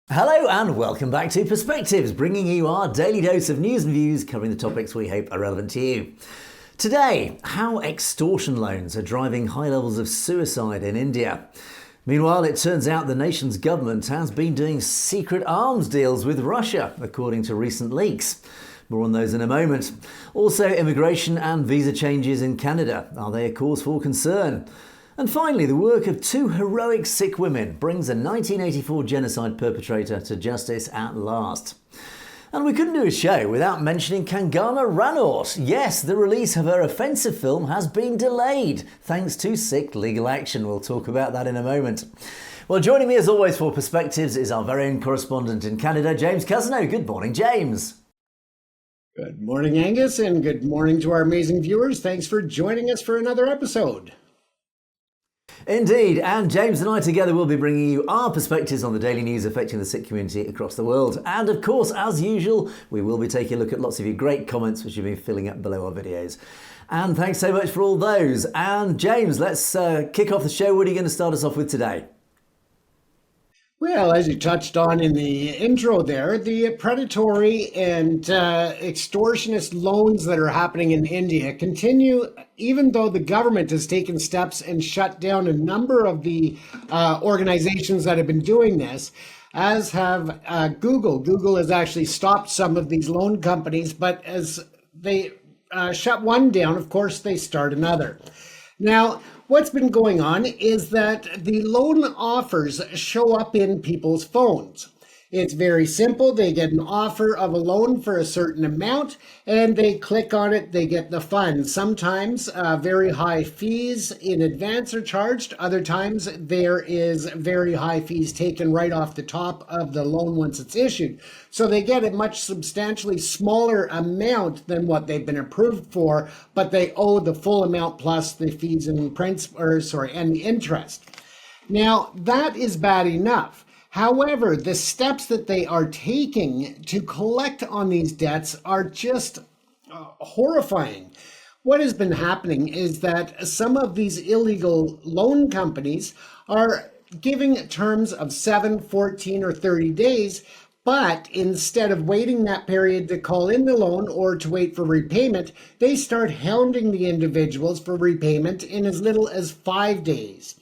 Hello and welcome back to Perspectives, bringing you our daily dose of news and views covering the topics we hope are relevant to you. Today, how extortion loans are driving high levels of suicide in India. Meanwhile, it turns out the nation's government has been doing secret arms deals with Russia, according to recent leaks. More on those in a moment. Also, immigration and visa changes in Canada. Are they a cause for concern? And finally, the work of two heroic Sikh women brings a 1984 genocide perpetrator to justice at last. And we couldn't do a show without mentioning Kangana Ranaut. Yes, the release of her offensive film has been delayed, thanks to Sikh legal action. We'll talk about that in a moment. Well, joining me as always for Perspectives is our very own correspondent in Canada, James Cousineau. Good morning, James. Good morning, Angus, and good morning to our amazing viewers. Thanks for joining us for another episode. Indeed, and James and I together will be bringing you our perspectives on the daily news affecting the Sikh community across the world. And of course, as usual, we will be taking a look at lots of your great comments which you've been filling up below our videos. And thanks so much for all those. And James, let's kick off the show. What are you going to start us off with today? Well, as you touched on in the intro there, the predatory and extortionist loans that are happening in India continue, even though the government has taken steps and shut down a number of the organizations that have been doing this, as have Google. Google has actually stopped some of these loan companies, but as they shut one down, of course, they start another. Now, what's been going on is that the loan offers show up in people's phones. It's very simple. They get an offer of a loan for a certain amount and they click on it, they get the funds. Sometimes very high fees in advance are charged. Other times there is very high fees taken right off the top of the loan once it's issued. So they get a much substantially smaller amount than what they've been approved for, but they owe the full amount plus the fees and and the interest. Now that is bad enough. However, the steps that they are taking to collect on these debts are just horrifying. What has been happening is that some of these illegal loan companies are giving terms of 7, 14, or 30 days, but instead of waiting that period to call in the loan or to wait for repayment, they start hounding the individuals for repayment in as little as 5 days.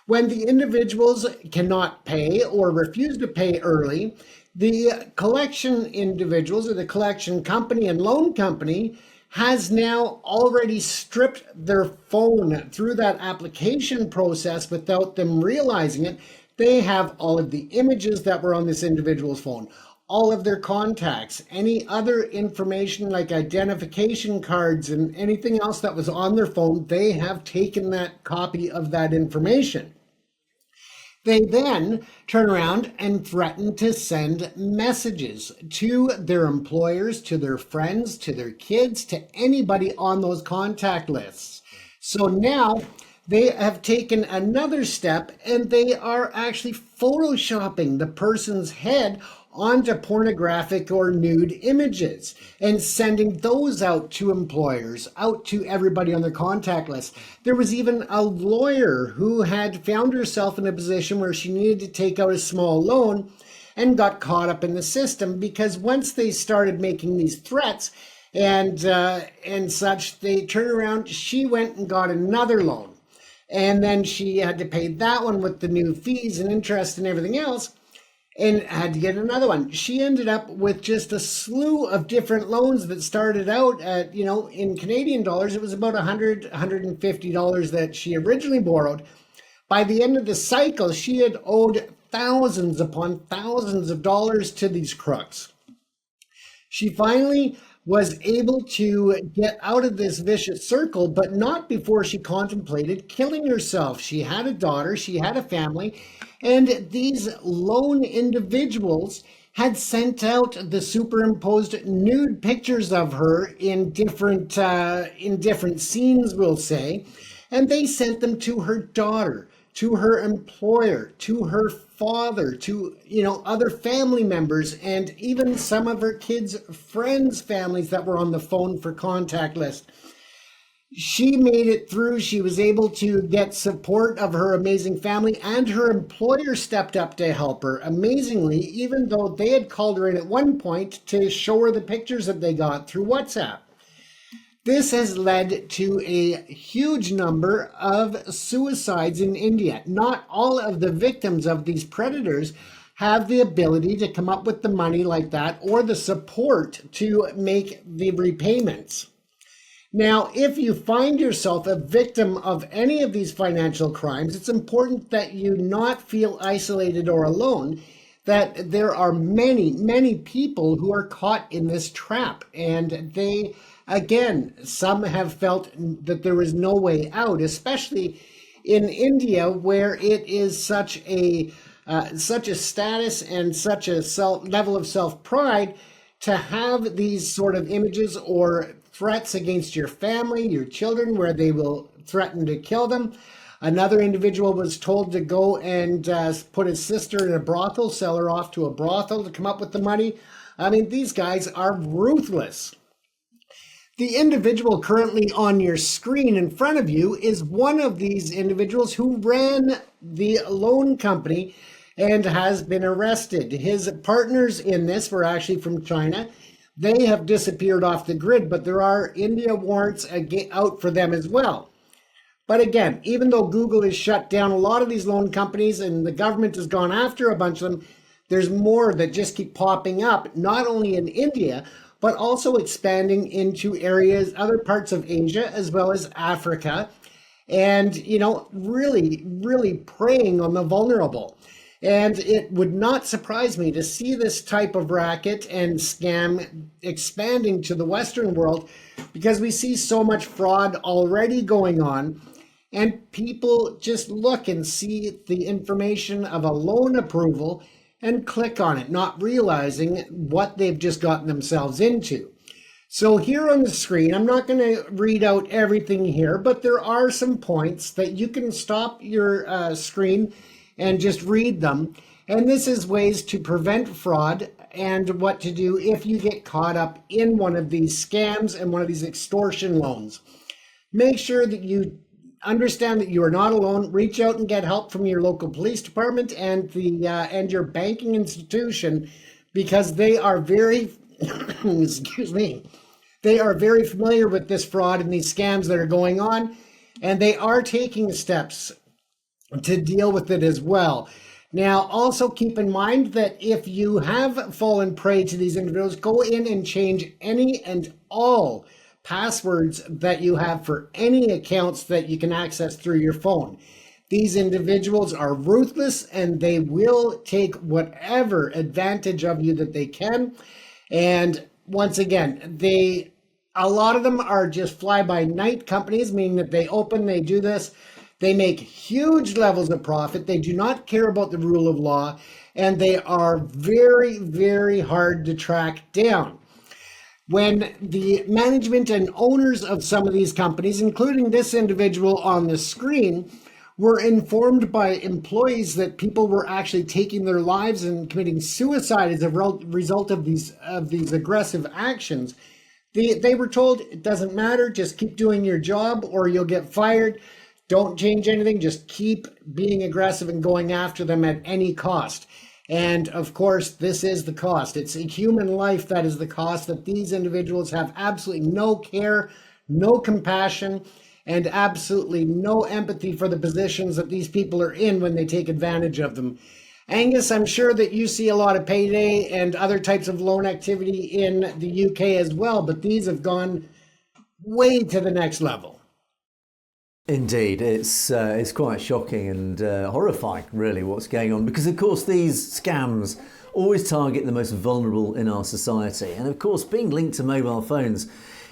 When the individuals cannot pay or refuse to pay early, the collection individuals or the collection company and loan company has now already stripped their phone through that application process without them realizing it. They have all of the images that were on this individual's phone, all of their contacts, any other information like identification cards and anything else that was on their phone. They have taken that copy of that information. They then turn around and threaten to send messages to their employers, to their friends, to their kids, to anybody on those contact lists. So now they have taken another step and they are actually photoshopping the person's head onto pornographic or nude images and sending those out to employers, out to everybody on their contact list. There was even a lawyer who had found herself in a position where she needed to take out a small loan and got caught up in the system because once they started making these threats and such, they turned around, she went and got another loan. And then she had to pay that one with the new fees and interest and everything else, and had to get another one. She ended up with just a slew of different loans that started out at, in Canadian dollars, it was about $100, $150 that she originally borrowed. By the end of the cycle, she had owed thousands upon thousands of dollars to these crooks. She finally was able to get out of this vicious circle, but not before she contemplated killing herself. She had a daughter, she had a family, and these lone individuals had sent out the superimposed nude pictures of her in different scenes, we'll say, and they sent them to her daughter, to her employer, to her father, to other family members, and even some of her kids' friends' families that were on the phone for contact list. She made it through. She was able to get support of her amazing family, and her employer stepped up to help her. Amazingly, even though they had called her in at one point to show her the pictures that they got through WhatsApp. This has led to a huge number of suicides in India. Not all of the victims of these predators have the ability to come up with the money like that or the support to make the repayments. Now, if you find yourself a victim of any of these financial crimes, it's important that you not feel isolated or alone, that there are many, many people who are caught in this trap. And they, again, some have felt that there is no way out, especially in India, where it is such a status and such a level of self-pride to have these sort of images or threats against your family, your children, where they will threaten to kill them. Another individual was told to go and put his sister in a brothel, sell her off to a brothel to come up with the money. I mean, these guys are ruthless. The individual currently on your screen in front of you is one of these individuals who ran the loan company and has been arrested. His partners in this were actually from China. They have disappeared off the grid, but there are India warrants out for them as well. But again, even though Google has shut down a lot of these loan companies and the government has gone after a bunch of them, there's more that just keep popping up, not only in India, but also expanding into areas, other parts of Asia, as well as Africa, and, really, really preying on the vulnerable. And it would not surprise me to see this type of racket and scam expanding to the Western world, because we see so much fraud already going on, and people just look and see the information of a loan approval and click on it, not realizing what they've just gotten themselves into. So here on the screen, I'm not going to read out everything here, but there are some points that you can stop your screen and just read them. And this is ways to prevent fraud and what to do if you get caught up in one of these scams and one of these extortion loans. Make sure that you understand that you are not alone. Reach out and get help from your local police department and your banking institution, because they are very, excuse me, they are very familiar with this fraud and these scams that are going on, and they are taking steps to deal with it as well. Now, also keep in mind that if you have fallen prey to these individuals, go in and change any and all passwords that you have for any accounts that you can access through your phone. These individuals are ruthless, and they will take whatever advantage of you that they can. And once again, a lot of them are just fly-by-night companies, meaning that they open, they do this, they make huge levels of profit. They do not care about the rule of law, and they are very, very hard to track down. When the management and owners of some of these companies, including this individual on the screen, were informed by employees that people were actually taking their lives and committing suicide as a result of these aggressive actions, they were told, it doesn't matter, just keep doing your job or you'll get fired. Don't change anything, just keep being aggressive and going after them at any cost. And of course, this is the cost. It's a human life that is the cost, that these individuals have absolutely no care, no compassion, and absolutely no empathy for the positions that these people are in when they take advantage of them. Angus, I'm sure that you see a lot of payday and other types of loan activity in the UK as well, but these have gone way to the next level. Indeed, it's quite shocking and horrifying, really, what's going on, because of course these scams always target the most vulnerable in our society, and of course being linked to mobile phones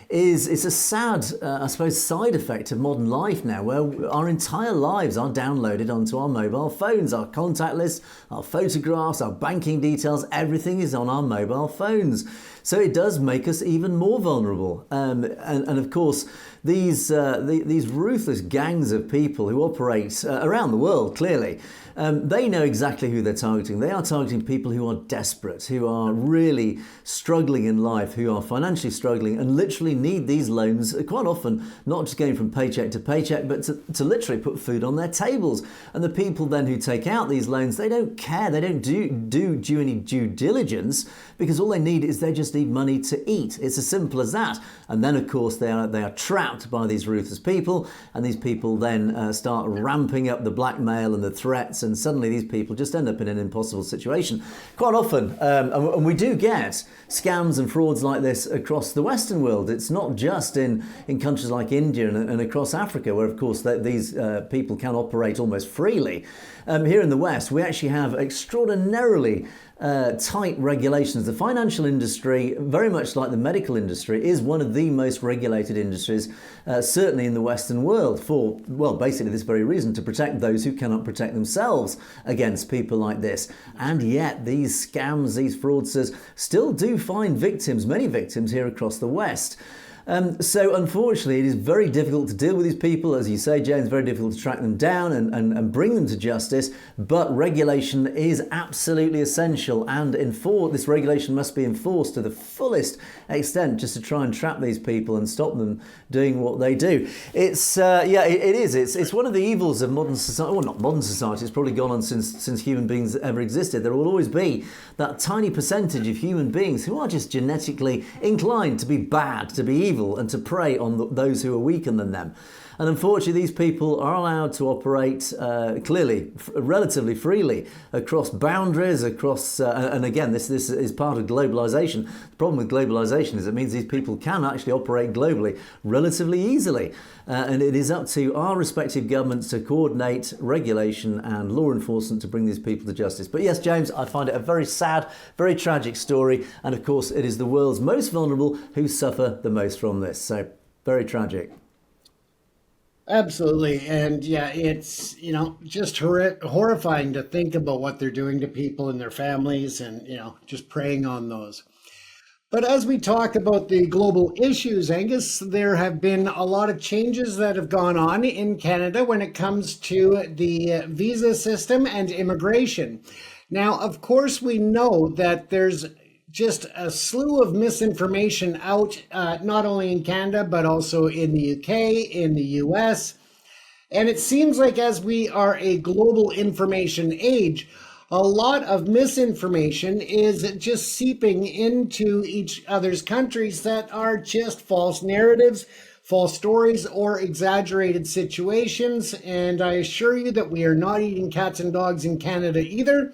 it's a sad, I suppose, side effect of modern life now, where our entire lives are downloaded onto our mobile phones. Our contact list, our photographs, our banking details, everything is on our mobile phones. So it does make us even more vulnerable. And of course, these ruthless gangs of people who operate around the world, clearly, They know exactly who they're targeting. They are targeting people who are desperate, who are really struggling in life, who are financially struggling and literally need these loans quite often, not just going from paycheck to paycheck, but to literally put food on their tables. And the people then who take out these loans, they don't care. They don't do any due diligence, because all they need is they just need money to eat. It's as simple as that. And then, of course, they are trapped by these ruthless people, and these people then start ramping up the blackmail and the threats, and suddenly these people just end up in an impossible situation. Quite often, and we do get scams and frauds like this across the Western world. It's not just in countries like India and across Africa, where, of course, these people can operate almost freely. Here in the West, we actually have extraordinarily tight regulations. The financial industry, very much like the medical industry, is one of the most regulated industries, certainly in the Western world, for, well, basically this very reason, to protect those who cannot protect themselves against people like this. And yet these scams, these fraudsters still do find victims, many victims here across the West. So unfortunately, it is very difficult to deal with these people. As you say, James, very difficult to track them down and bring them to justice. But regulation is absolutely essential, and this regulation must be enforced to the fullest extent, just to try and trap these people and stop them doing what they do. It's it is. It's one of the evils of modern society. Well, not modern society. It's probably gone on since human beings ever existed. There will always be that tiny percentage of human beings who are just genetically inclined to be bad, to be evil, and to prey on those who are weaker than them. And unfortunately, these people are allowed to operate clearly, relatively freely across boundaries, and again, this is part of globalization. The problem with globalization is it means these people can actually operate globally relatively easily. And it is up to our respective governments to coordinate regulation and law enforcement to bring these people to justice. But yes, James, I find it a very sad, very tragic story. And of course, it is the world's most vulnerable who suffer the most from this. So very tragic. Absolutely. And yeah, it's, just horrifying to think about what they're doing to people and their families, and, just preying on those. But as we talk about the global issues, Angus, there have been a lot of changes that have gone on in Canada when it comes to the visa system and immigration. Now, of course, we know that there's just a slew of misinformation out, not only in Canada, but also in the UK, in the US. And it seems like as we are a global information age, a lot of misinformation is just seeping into each other's countries that are just false narratives, false stories, or exaggerated situations. And I assure you that we are not eating cats and dogs in Canada either.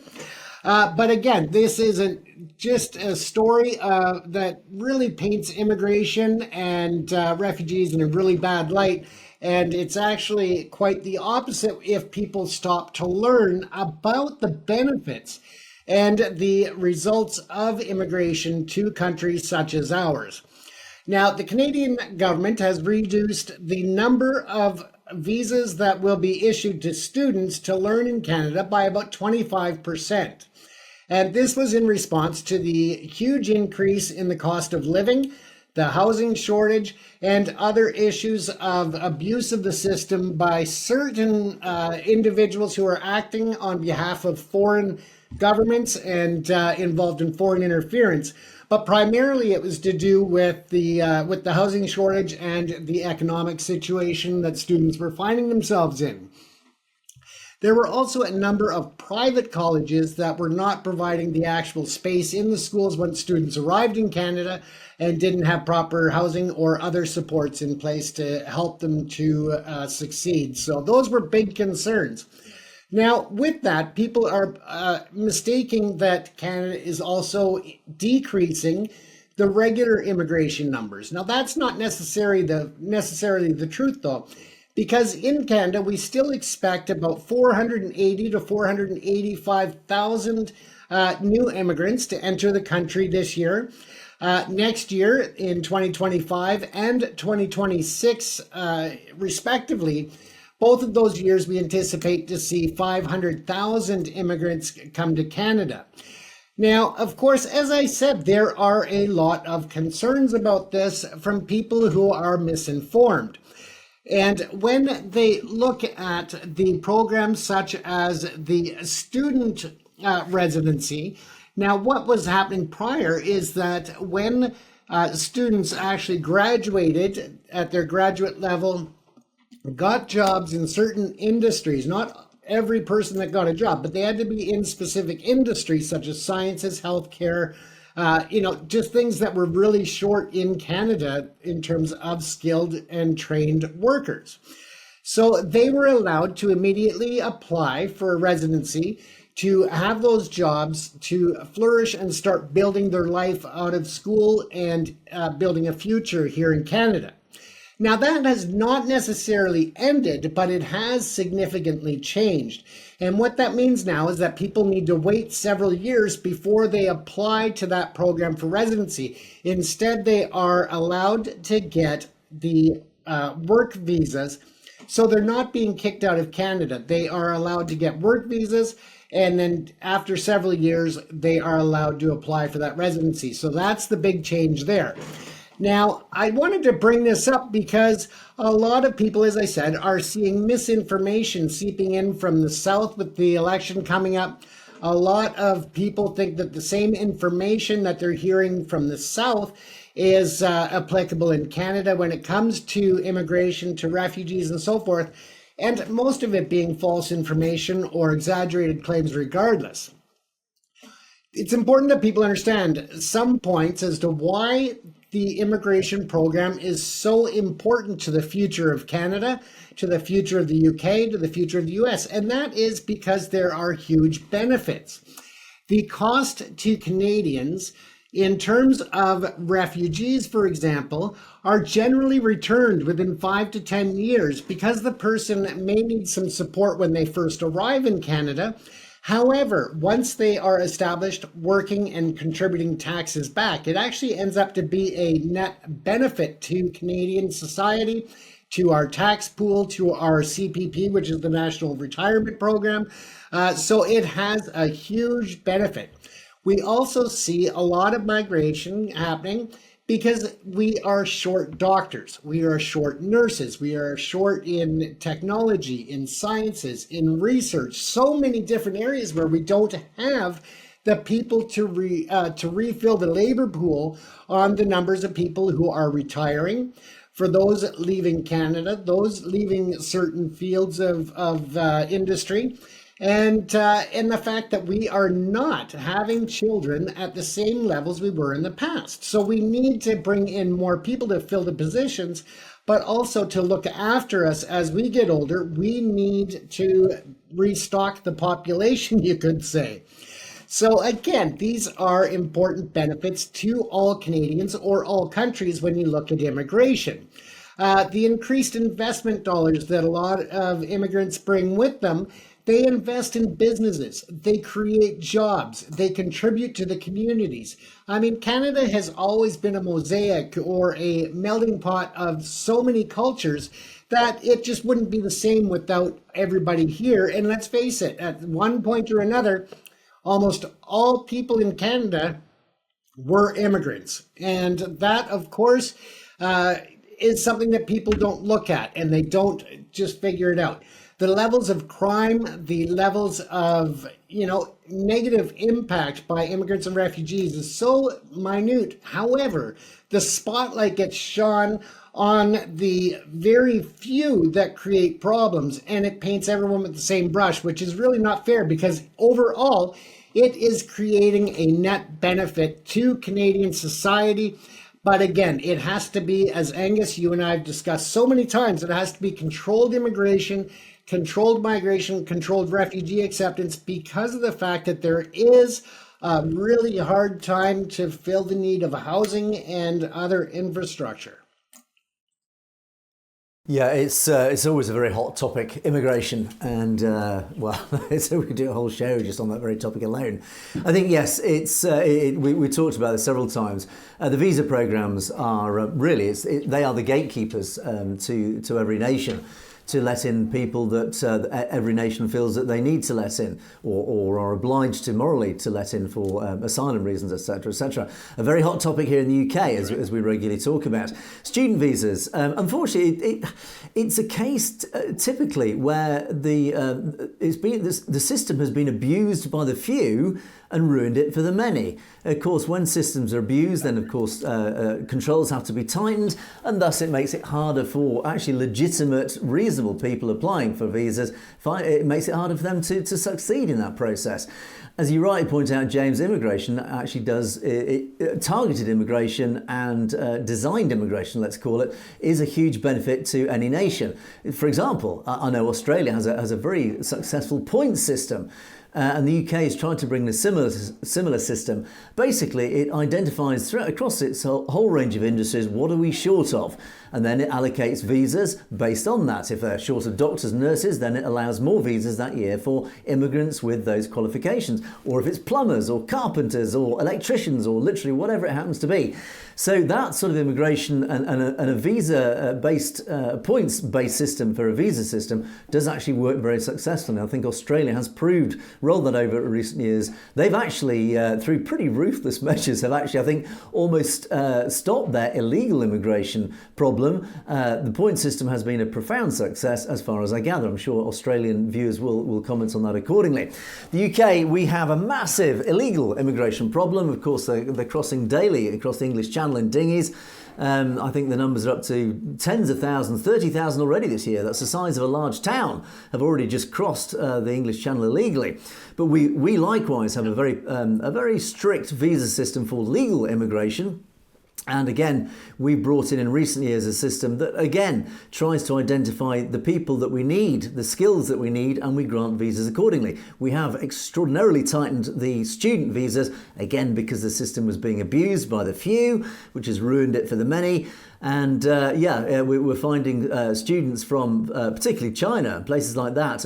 But again, this isn't just a story that really paints immigration and refugees in a really bad light. And it's actually quite the opposite if people stop to learn about the benefits and the results of immigration to countries such as ours. Now, the Canadian government has reduced the number of visas that will be issued to students to learn in Canada by about 25%. And this was in response to the huge increase in the cost of living, the housing shortage, and other issues of abuse of the system by certain individuals who are acting on behalf of foreign governments and involved in foreign interference. But primarily it was to do with the housing shortage and the economic situation that students were finding themselves in. There were also a number of private colleges that were not providing the actual space in the schools when students arrived in Canada and didn't have proper housing or other supports in place to help them to succeed. So those were big concerns. Now, with that, people are mistaking that Canada is also decreasing the regular immigration numbers. Now, that's not necessarily the truth, though. Because in Canada, we still expect about 480 to 485,000 new immigrants to enter the country this year. Next year, in 2025 and 2026, respectively, both of those years, we anticipate to see 500,000 immigrants come to Canada. Now, of course, as I said, there are a lot of concerns about this from people who are misinformed. And when they look at the programs such as the student residency, now what was happening prior is that when students actually graduated at their graduate level, got jobs in certain industries, not every person that got a job, but they had to be in specific industries such as sciences, healthcare, just things that were really short in Canada in terms of skilled and trained workers. So they were allowed to immediately apply for a residency, to have those jobs, to flourish and start building their life out of school and building a future here in Canada. Now, that has not necessarily ended, but it has significantly changed. And what that means now is that people need to wait several years before they apply to that program for residency. Instead, they are allowed to get the work visas. So they're not being kicked out of Canada. They are allowed to get work visas. And then after several years, they are allowed to apply for that residency. So that's the big change there. Now, I wanted to bring this up because a lot of people, as I said, are seeing misinformation seeping in from the South with the election coming up. A lot of people think that the same information that they're hearing from the South is applicable in Canada when it comes to immigration, to refugees, and so forth, and most of it being false information or exaggerated claims regardless. It's important that people understand some points as to why the immigration program is so important to the future of Canada, to the future of the UK, to the future of the US. And that is because there are huge benefits. The cost to Canadians in terms of refugees, for example, are generally returned within 5 to 10 years because the person may need some support when they first arrive in Canada. However, once they are established, working and contributing taxes back, it actually ends up to be a net benefit to Canadian society, to our tax pool, to our CPP, which is the National Retirement Program. So it has a huge benefit. We also see a lot of migration happening because we are short doctors, we are short nurses, we are short in technology, in sciences, in research, so many different areas where we don't have the people to refill the labor pool on the numbers of people who are retiring. For those leaving Canada, those leaving certain fields of industry, and the fact that we are not having children at the same levels we were in the past. So we need to bring in more people to fill the positions, but also to look after us as we get older. We need to restock the population, you could say. So again, these are important benefits to all Canadians or all countries when you look at immigration. The increased investment dollars that a lot of immigrants bring with them, they invest in businesses, they create jobs, they contribute to the communities. I mean, Canada has always been a mosaic or a melting pot of so many cultures that it just wouldn't be the same without everybody here. And let's face it, at one point or another, almost all people in Canada were immigrants. And that, of course, is something that people don't look at and they don't just figure it out. The levels of crime, the levels of, negative impact by immigrants and refugees is so minute. However, the spotlight gets shone on the very few that create problems, and it paints everyone with the same brush, which is really not fair because overall, it is creating a net benefit to Canadian society. But again, it has to be, as Angus, you and I have discussed so many times, it has to be controlled immigration, controlled migration, controlled refugee acceptance, because of the fact that there is a really hard time to fill the need of housing and other infrastructure. Yeah, it's always a very hot topic, immigration, and so we could do a whole show just on that very topic alone. I think yes, we talked about this several times. The visa programs are they are the gatekeepers to every nation, to let in people that every nation feels that they need to let in, or are obliged to morally to let in for asylum reasons, etc., etc. A very hot topic here in the UK, as we regularly talk about. Student visas. Unfortunately, it's a case typically where the system has been abused by the few and ruined it for the many. Of course, when systems are abused, then of course controls have to be tightened, and thus it makes it harder for actually legitimate, reasonable people applying for visas. It makes it harder for them to succeed in that process. As you rightly point out, James, immigration actually does targeted immigration and designed immigration, let's call it, is a huge benefit to any nation. For example, I know Australia has a very successful points system. And the UK is trying to bring a similar system. Basically, it identifies across its whole range of industries what are we short of, and then it allocates visas based on that. If they're short of doctors and nurses, then it allows more visas that year for immigrants with those qualifications. Or if it's plumbers or carpenters or electricians or literally whatever it happens to be. So that sort of immigration and a visa-based, points-based system for a visa system does actually work very successfully. I think Australia has rolled that over in recent years. They've actually, through pretty ruthless measures, have actually, I think, almost stopped their illegal immigration problem. The point system has been a profound success, as far as I gather. I'm sure Australian viewers will comment on that accordingly. The UK, we have a massive illegal immigration problem. Of course, they're crossing daily across the English Channel in dinghies. I think the numbers are up to tens of thousands, 30,000 already this year. That's the size of a large town, have already just crossed the English Channel illegally. But we likewise have a very strict visa system for legal immigration. And again, we brought in recent years a system that, again, tries to identify the people that we need, the skills that we need, and we grant visas accordingly. We have extraordinarily tightened the student visas, again, because the system was being abused by the few, which has ruined it for the many. And we're finding students from particularly China, places like that,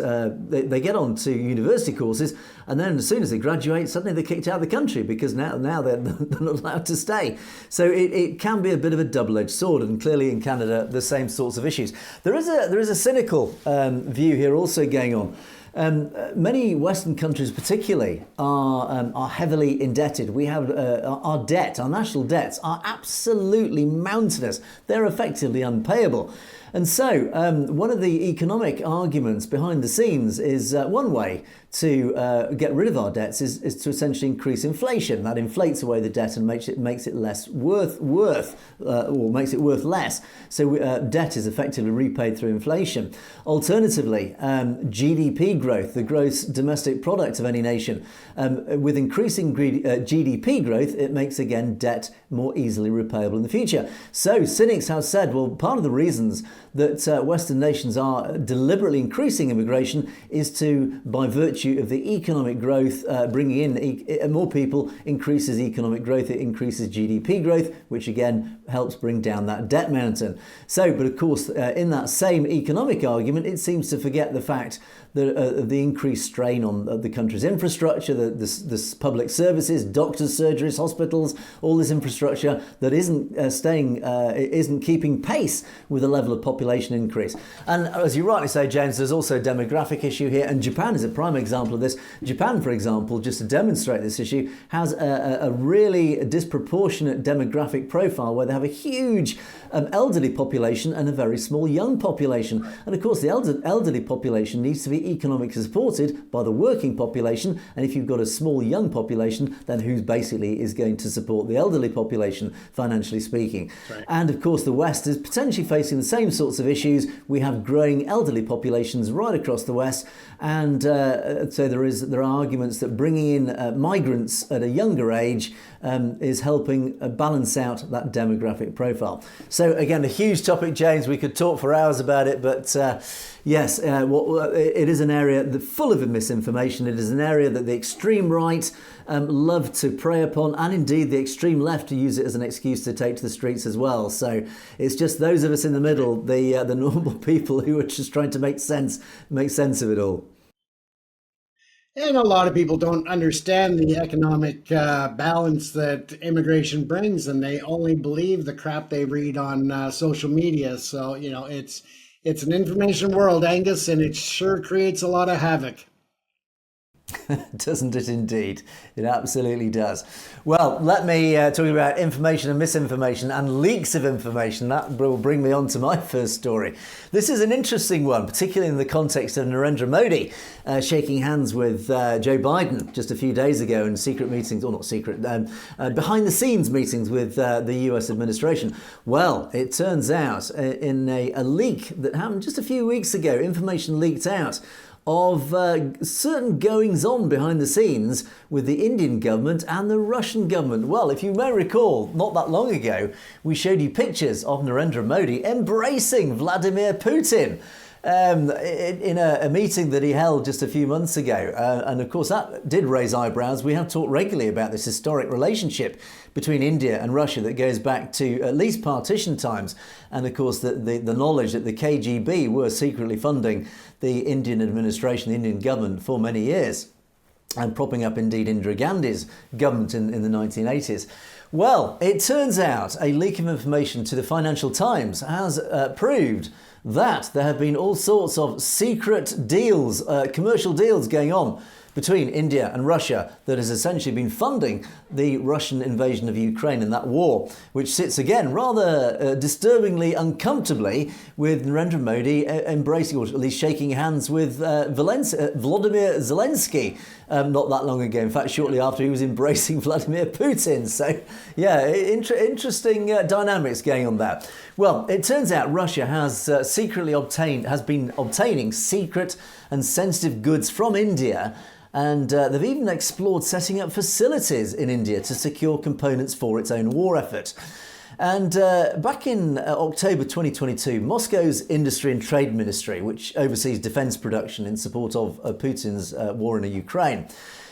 they get on to university courses, and then as soon as they graduate, suddenly they're kicked out of the country because now they're not allowed to stay. So it can be a bit of a double-edged sword, and clearly in Canada the same sorts of issues. There is a cynical view here also going on. Many Western countries particularly are heavily indebted. We have our national debts are absolutely mountainous. They're effectively unpayable. And so one of the economic arguments behind the scenes is one way to get rid of our debts is to essentially increase inflation. That inflates away the debt and makes it less worth less. So debt is effectively repaid through inflation. Alternatively, GDP growth, the gross domestic product of any nation, with increasing GDP growth, it makes again debt more easily repayable in the future. So cynics have said, well, part of the reasons that Western nations are deliberately increasing immigration is to, by virtue of the economic growth, bringing in more people increases economic growth, it increases GDP growth, which again helps bring down that debt mountain. So, but of course, in that same economic argument, it seems to forget the fact that the increased strain on the country's infrastructure, the public services, doctors, surgeries, hospitals, all this infrastructure that isn't keeping pace with the level of population increase. And as you rightly say, James, there's also a demographic issue here, and Japan is a prime example of this. Japan, for example, just to demonstrate this issue, has a really disproportionate demographic profile where they have a huge elderly population and a very small young population. And of course, the elderly population needs to be economically supported by the working population, and if you've got a small young population, then who basically is going to support the elderly population, financially speaking? Right. And of course the West is potentially facing the same sorts of issues. We have growing elderly populations right across the West, and so there are arguments that bringing in migrants at a younger age is helping balance out that demographic profile. So again, a huge topic, James. We could talk for hours about it, but yes, it is an area full of misinformation. It is an area that the extreme right love to prey upon, and indeed the extreme left to use it as an excuse to take to the streets as well. So it's just those of us in the middle, the normal people, who are just trying to make sense of it all. And a lot of people don't understand the economic balance that immigration brings, and they only believe the crap they read on social media. So, it's It's an information world, Angus, and it sure creates a lot of havoc. Doesn't it indeed? It absolutely does. Well, let me talk about information and misinformation and leaks of information. That will bring me on to my first story. This is an interesting one, particularly in the context of Narendra Modi shaking hands with Joe Biden just a few days ago in secret meetings, or not secret, behind the scenes meetings with the US administration. Well, it turns out in a leak that happened just a few weeks ago, information leaked out of certain goings-on behind the scenes with the Indian government and the Russian government. Well, if you may recall, not that long ago, we showed you pictures of Narendra Modi embracing Vladimir Putin in a meeting that he held just a few months ago. And of course, that did raise eyebrows. We have talked regularly about this historic relationship between India and Russia that goes back to at least partition times. And of course, the knowledge that the KGB were secretly funding the Indian administration, the Indian government for many years, and propping up indeed Indira Gandhi's government in the 1980s. Well, it turns out a leak of information to the Financial Times has proved that there have been all sorts of secret deals, commercial deals going on between India and Russia that has essentially been funding the Russian invasion of Ukraine and that war, which sits again rather disturbingly uncomfortably with Narendra Modi embracing, or at least shaking hands with Volodymyr Zelensky not that long ago. In fact, shortly after he was embracing Vladimir Putin. So, yeah, interesting dynamics going on there. Well, it turns out Russia has been obtaining secret and sensitive goods from India. And they've even explored setting up facilities in India to secure components for its own war effort. And back in October 2022, Moscow's Industry and Trade Ministry, which oversees defence production in support of Putin's war in Ukraine,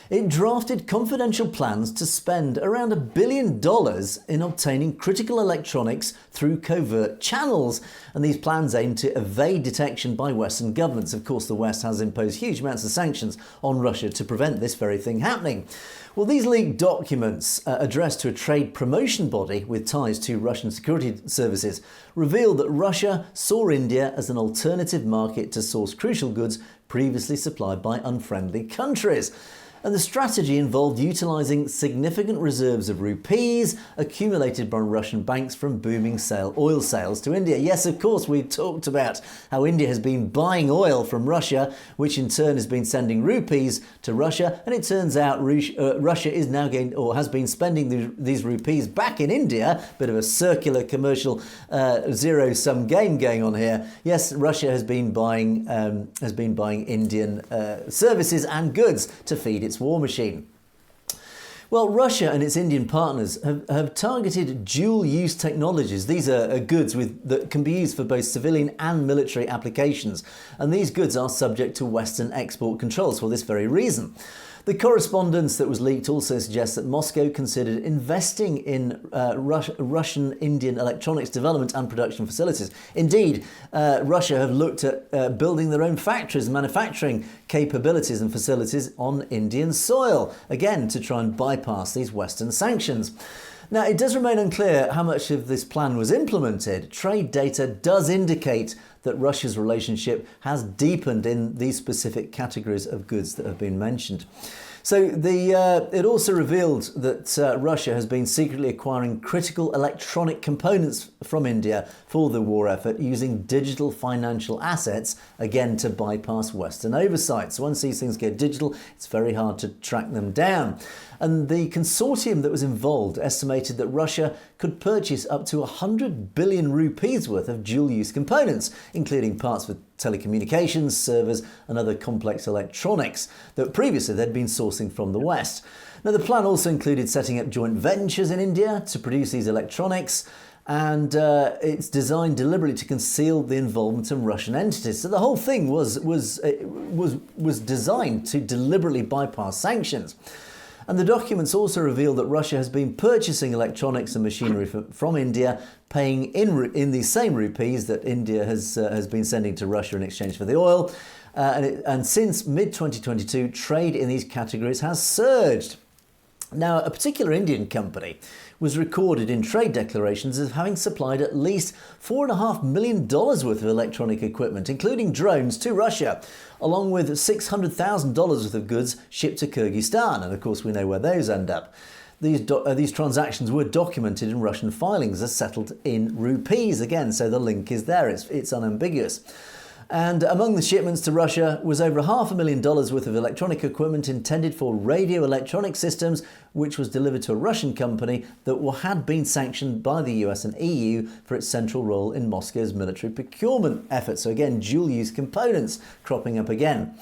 it drafted confidential plans to spend around $1 billion in obtaining critical electronics through covert channels. And these plans aim to evade detection by Western governments. Of course, the West has imposed huge amounts of sanctions on Russia to prevent this very thing happening. Well, these leaked documents, addressed to a trade promotion body with ties to Russian security services, revealed that Russia saw India as an alternative market to source crucial goods previously supplied by unfriendly countries. And the strategy involved utilising significant reserves of rupees accumulated by Russian banks from booming oil sales to India. Yes, of course, we've talked about how India has been buying oil from Russia, which in turn has been sending rupees to Russia. And it turns out Russia is now has been spending these rupees back in India. Bit of a circular commercial zero-sum game going on here. Yes, Russia has been buying Indian services and goods to feed its war machine. Well, Russia and its Indian partners have targeted dual-use technologies. These are goods that can be used for both civilian and military applications, and these goods are subject to Western export controls for this very reason. The correspondence that was leaked also suggests that Moscow considered investing in Russian Indian electronics development and production facilities. Indeed, Russia have looked at building their own factories and manufacturing capabilities and facilities on Indian soil, again to try and bypass these Western sanctions. Now, it does remain unclear how much of this plan was implemented. Trade data does indicate that Russia's relationship has deepened in these specific categories of goods that have been mentioned. So it also revealed that Russia has been secretly acquiring critical electronic components from India for the war effort using digital financial assets, again to bypass Western oversight. So once these things go digital, it's very hard to track them down. And the consortium that was involved estimated that Russia could purchase up to 100 billion rupees worth of dual-use components, including parts for telecommunications, servers and other complex electronics that previously they'd been sourcing from the West. Now, the plan also included setting up joint ventures in India to produce these electronics, and it's designed deliberately to conceal the involvement of Russian entities. So the whole thing was designed to deliberately bypass sanctions. And the documents also reveal that Russia has been purchasing electronics and machinery from India, paying in these same rupees that India has been sending to Russia in exchange for the oil. And since mid-2022, trade in these categories has surged. Now, a particular Indian company was recorded in trade declarations as having supplied at least $4.5 million worth of electronic equipment, including drones, to Russia, along with $600,000 worth of goods shipped to Kyrgyzstan. And of course, we know where those end up. These transactions were documented in Russian filings as settled in rupees again, so the link is there, it's unambiguous. And among the shipments to Russia was over $500,000 worth of electronic equipment intended for radio electronic systems, which was delivered to a Russian company that had been sanctioned by the US and EU for its central role in Moscow's military procurement efforts. So again, dual-use components cropping up again.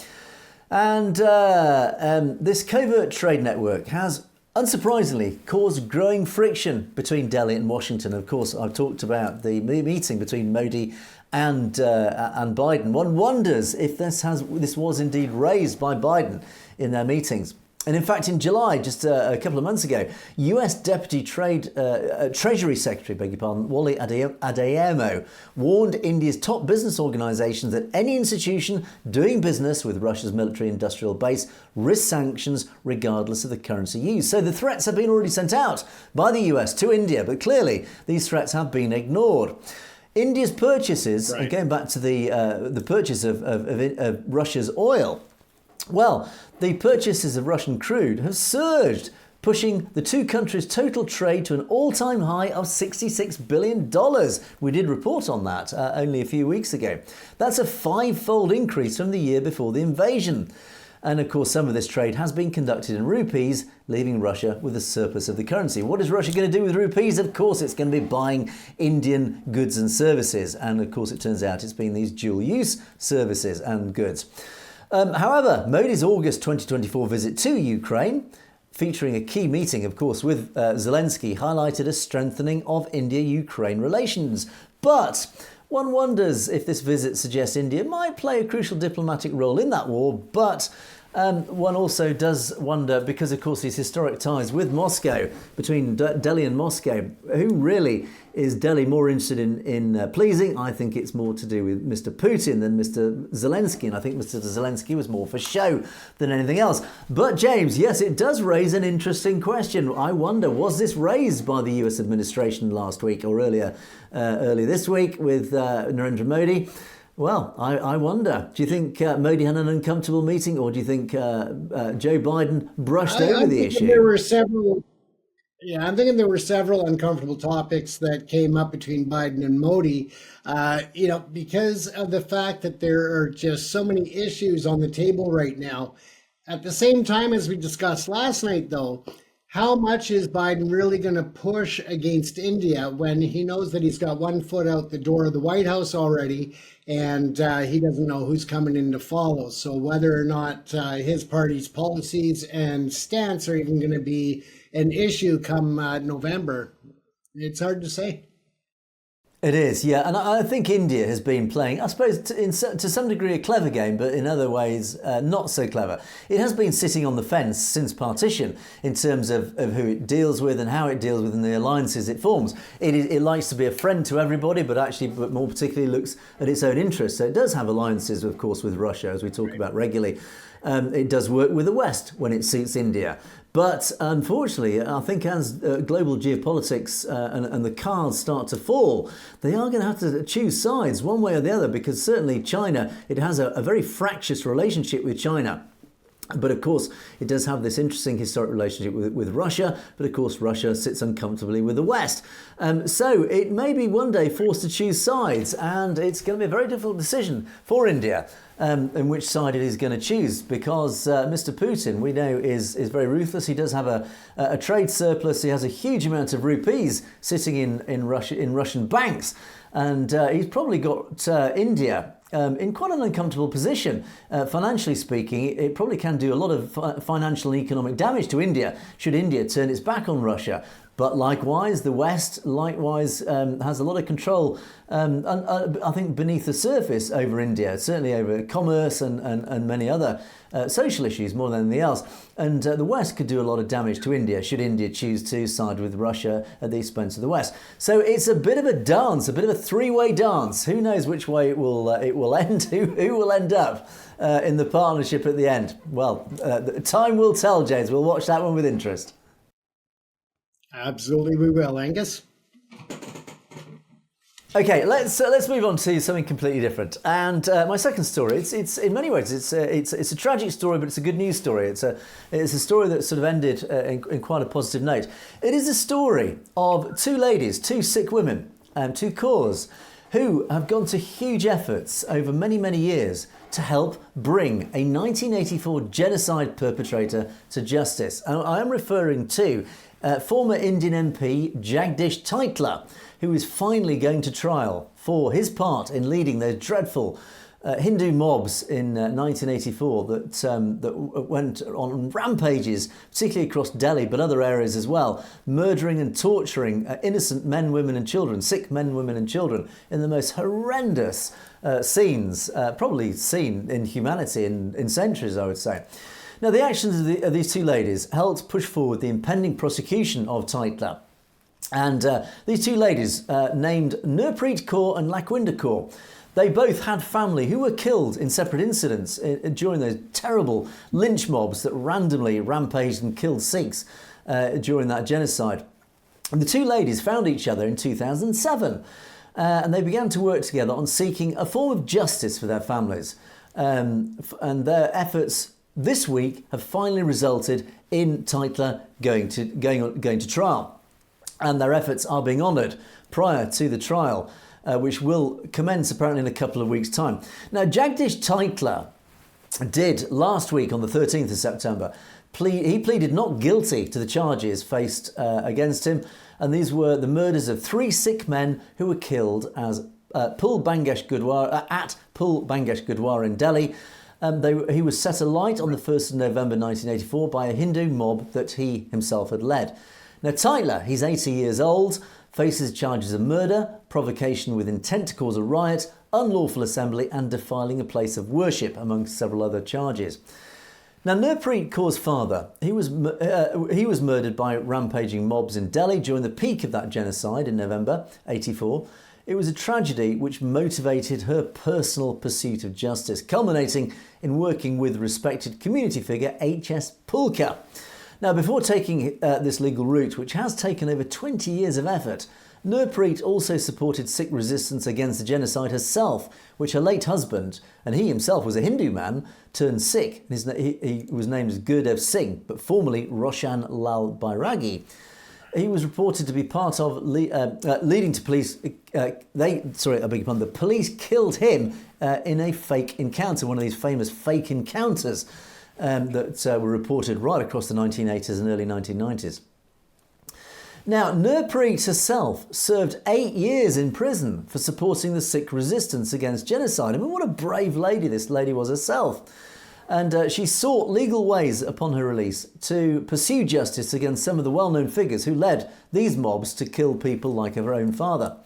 And this covert trade network has unsurprisingly caused growing friction between Delhi and Washington. Of course, I've talked about the meeting between Modi and Biden. One wonders if this was indeed raised by Biden in their meetings. And in fact, in July, just a couple of months ago, US Deputy Treasury Secretary, Wally Adeyemo, warned India's top business organisations that any institution doing business with Russia's military-industrial base risks sanctions regardless of the currency used. So the threats have been already sent out by the US to India, but clearly these threats have been ignored. India's purchases, right, and going back to the purchase of Russia's oil, well, the purchases of Russian crude have surged, pushing the two countries' total trade to an all-time high of $66 billion. We did report on that only a few weeks ago. That's a five-fold increase from the year before the invasion. And of course, some of this trade has been conducted in rupees, leaving Russia with a surplus of the currency. What is Russia going to do with rupees? Of course, it's going to be buying Indian goods and services. And of course, it turns out it's been these dual-use services and goods. However, Modi's August 2024 visit to Ukraine, featuring a key meeting, of course, with Zelensky, highlighted a strengthening of India-Ukraine relations. But one wonders if this visit suggests India might play a crucial diplomatic role in that war, but one also does wonder, because of course these historic ties with Moscow, between Delhi and Moscow, who really is Delhi more interested in pleasing? I think it's more to do with Mr. Putin than Mr. Zelensky, and I think Mr. Zelensky was more for show than anything else. But James, yes, it does raise an interesting question. I wonder, was this raised by the US administration last week or earlier this week with Narendra Modi? Well, I wonder. Do you think Modi had an uncomfortable meeting, or do you think Joe Biden brushed over the issue? There were several. Yeah, I'm thinking there were several uncomfortable topics that came up between Biden and Modi, because of the fact that there are just so many issues on the table right now. At the same time, as we discussed last night, though, how much is Biden really going to push against India when he knows that he's got one foot out the door of the White House already, and he doesn't know who's coming in to follow? So whether or not his party's policies and stance are even going to be an issue come November, it's hard to say. It is, yeah, and I think India has been playing, I suppose, to some degree a clever game, but in other ways not so clever. It has been sitting on the fence since partition in terms of who it deals with and how it deals with and the alliances it forms. It likes to be a friend to everybody, but more particularly looks at its own interests. So it does have alliances, of course, with Russia, as we talk about regularly. It does work with the West when it suits India. But unfortunately, I think as global geopolitics and the cards start to fall, they are going to have to choose sides one way or the other, because certainly China, it has a very fractious relationship with China. But of course, it does have this interesting historic relationship with Russia. But of course, Russia sits uncomfortably with the West. So it may be one day forced to choose sides. And it's going to be a very difficult decision for India in which side it is going to choose. Because Mr. Putin, we know, is very ruthless. He does have a trade surplus. He has a huge amount of rupees sitting in Russian banks. And he's probably got India in quite an uncomfortable position. Financially speaking, it probably can do a lot of financial and economic damage to India should India turn its back on Russia. But likewise, the West has a lot of control, I think, beneath the surface over India, certainly over commerce and many other social issues more than anything else. And the West could do a lot of damage to India should India choose to side with Russia at the expense of the West. So it's a bit of a dance, a bit of a three-way dance. Who knows which way it will end? Who will end up in the partnership at the end? Well, time will tell, James. We'll watch that one with interest. Absolutely, we will, Angus. Okay, let's move on to something completely different. And my second story, it's in many ways it's a tragic story, but it's a good news story. It's a story that sort of ended in quite a positive note. It is a story of two ladies, two Sikh women, two Kaurs, who have gone to huge efforts over many years to help bring a 1984 genocide perpetrator to justice. And I am referring to former Indian MP Jagdish Titler, who is finally going to trial for his part in leading those dreadful Hindu mobs in 1984 that went on rampages, particularly across Delhi, but other areas as well, murdering and torturing innocent men, women and children, Sikh men, women and children, in the most horrendous scenes probably seen in humanity in centuries, I would say. Now, the actions of these two ladies helped push forward the impending prosecution of Titler. And these two ladies, named Nurpreet Kaur and Lakhwinder Kaur, they both had family who were killed in separate incidents during those terrible lynch mobs that randomly rampaged and killed Sikhs during that genocide. And the two ladies found each other in 2007, and they began to work together on seeking a form of justice for their families. And their efforts this week have finally resulted in Titler going to trial. And their efforts are being honoured prior to the trial, which will commence apparently in a couple of weeks' time. Now, Jagdish Titler did last week on the 13th of September, he pleaded not guilty to the charges faced against him, and these were the murders of three Sikh men who were killed at Pul Bangesh Gurdwara in Delhi. He was set alight on the 1st of November 1984 by a Hindu mob that he himself had led. Now, Titler, he's 80 years old, faces charges of murder, provocation with intent to cause a riot, unlawful assembly and defiling a place of worship, among several other charges. Now, Nurpreet Kaur's father, he was murdered by rampaging mobs in Delhi during the peak of that genocide in November 84. It was a tragedy which motivated her personal pursuit of justice, culminating in working with respected community figure H.S. Pulkar. Now, before taking this legal route, which has taken over 20 years of effort, Nurpreet also supported Sikh resistance against the genocide herself, which her late husband, and he himself was a Hindu man, turned Sikh. He was named as Gurdev Singh, but formerly Roshan Lal Bairagi. He was reported to be part of leading to police. The police killed him in a fake encounter, one of these famous fake encounters that were reported right across the 1980s and early 1990s. Now, Nurpreet herself served 8 years in prison for supporting the Sikh resistance against genocide. I mean, what a brave lady this lady was herself. And she sought legal ways upon her release to pursue justice against some of the well-known figures who led these mobs to kill people like her own father.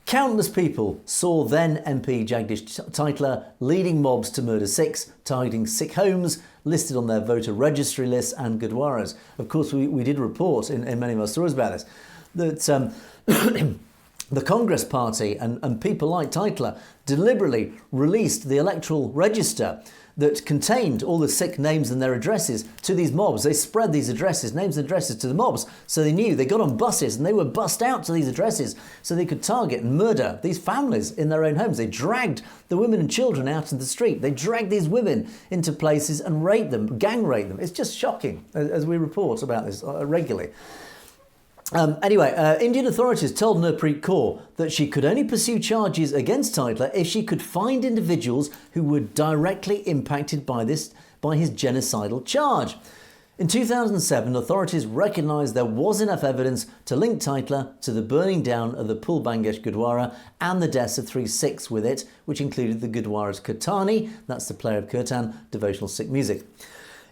Countless people saw then MP Jagdish Titler leading mobs to murder Sikhs, targeting Sikh homes listed on their voter registry lists and Gurdwaras. Of course, we did report in many of our stories about this that the Congress Party and people like Titler deliberately released the electoral register that contained all the Sikh names and their addresses to these mobs. They spread these addresses, names and addresses to the mobs, so they knew. They got on buses and they were bussed out to these addresses so they could target and murder these families in their own homes. They dragged the women and children out into the street. They dragged these women into places and raped them, gang raped them. It's just shocking, as we report about this regularly. Indian authorities told Nurpreet Kaur that she could only pursue charges against Titler if she could find individuals who were directly impacted by his genocidal charge. In 2007, authorities recognised there was enough evidence to link Titler to the burning down of the Pul Bangesh Gurdwara and the deaths of 3 Sikhs with it, which included the Gurdwara's Kirtani, that's the player of kirtan, devotional Sikh music.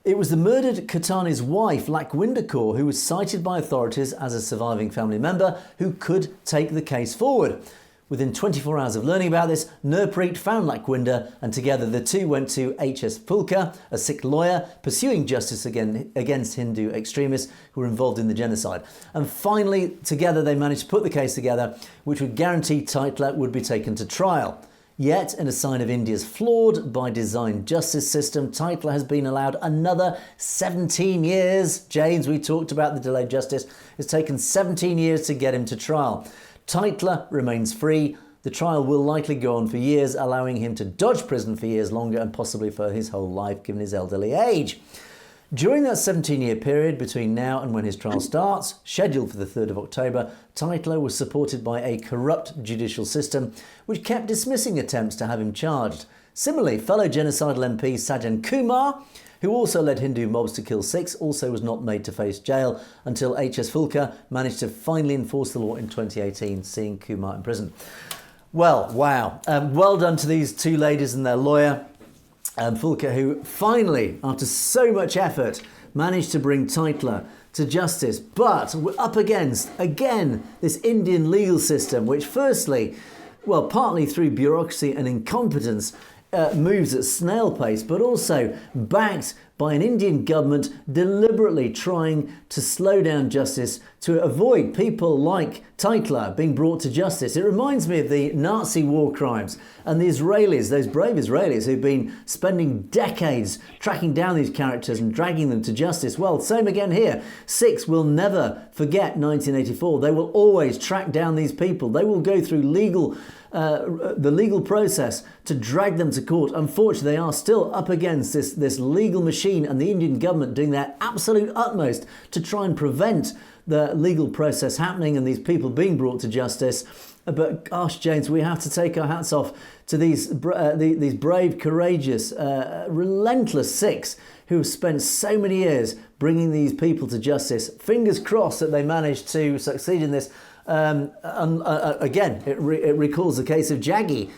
It was the murdered Kirtani's wife, Lakhwinder Kaur, who was cited by authorities as a surviving family member who could take the case forward. Within 24 hours of learning about this, Nurpreet found Lakhwinder, and together the two went to H.S. Pulkar, a Sikh lawyer, pursuing justice against Hindu extremists who were involved in the genocide. And finally, together they managed to put the case together, which would guarantee Titler would be taken to trial. Yet, in a sign of India's flawed by design justice system, Tytler has been allowed another 17 years. James, we talked about the delayed justice. It's taken 17 years to get him to trial. Tytler remains free. The trial will likely go on for years, allowing him to dodge prison for years longer and possibly for his whole life, given his elderly age. During that 17-year period between now and when his trial starts, scheduled for the 3rd of October, Tytler was supported by a corrupt judicial system which kept dismissing attempts to have him charged. Similarly, fellow genocidal MP Sajjan Kumar, who also led Hindu mobs to kill Sikhs, also was not made to face jail until HS Fulka managed to finally enforce the law in 2018, seeing Kumar in prison. Well, wow. Well done to these two ladies and their lawyer. Fulka, who finally, after so much effort, managed to bring Tytler to justice. But we're up against, again, this Indian legal system, which firstly, well, partly through bureaucracy and incompetence, moves at snail pace, but also backed by an Indian government deliberately trying to slow down justice to avoid people like Tytler being brought to justice. It reminds me of the Nazi war crimes and the Israelis, those brave Israelis who've been spending decades tracking down these characters and dragging them to justice. Well, same again here. Sikhs will never forget 1984. They will always track down these people. They will go through the legal process to drag them to court. Unfortunately, they are still up against this legal machine and the Indian government doing their absolute utmost to try and prevent the legal process happening and these people being brought to justice. But gosh, James, we have to take our hats off to these brave, courageous, relentless Sikhs who have spent so many years bringing these people to justice. Fingers crossed that they managed to succeed in this. Again, it recalls the case of Jaggi,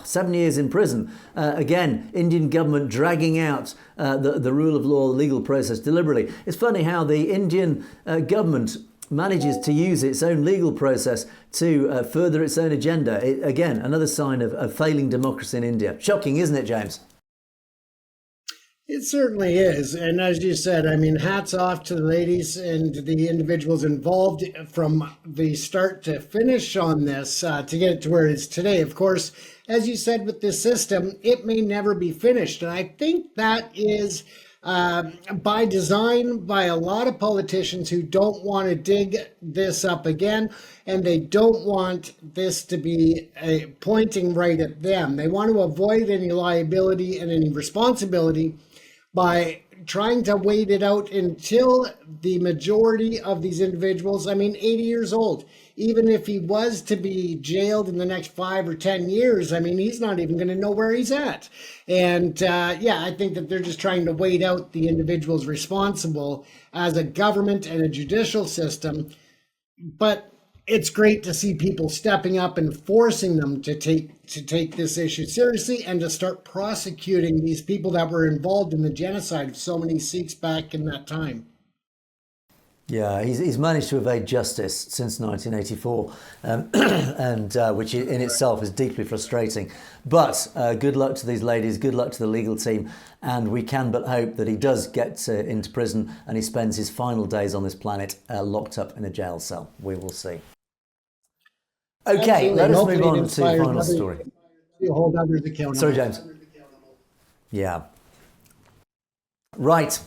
7 years in prison. Again, Indian government dragging out the rule of law, legal process deliberately. It's funny how the Indian government manages to use its own legal process to further its own agenda. Again, another sign of failing democracy in India. Shocking, isn't it, James? It certainly is. And as you said, I mean, hats off to the ladies and the individuals involved from the start to finish on this to get it to where it is today. Of course, as you said, with this system, it may never be finished. And I think that is by design by a lot of politicians who don't want to dig this up again, and they don't want this to be pointing right at them. They want to avoid any liability and any responsibility by trying to wait it out until the majority of these individuals, 80 years old, even if he was to be jailed in the next 5 or 10 years, he's not even going to know where he's at. And I think that they're just trying to wait out the individuals responsible as a government and a judicial system. But it's great to see people stepping up and forcing them to take this issue seriously and to start prosecuting these people that were involved in the genocide of so many Sikhs back in that time. Yeah, he's managed to evade justice since 1984, and which in itself is deeply frustrating. But good luck to these ladies, good luck to the legal team, and we can but hope that he does get into prison and he spends his final days on this planet locked up in a jail cell. We will see. Okay, let us move on to the final story. You hold others accountable. Sorry, James. Yeah. Right.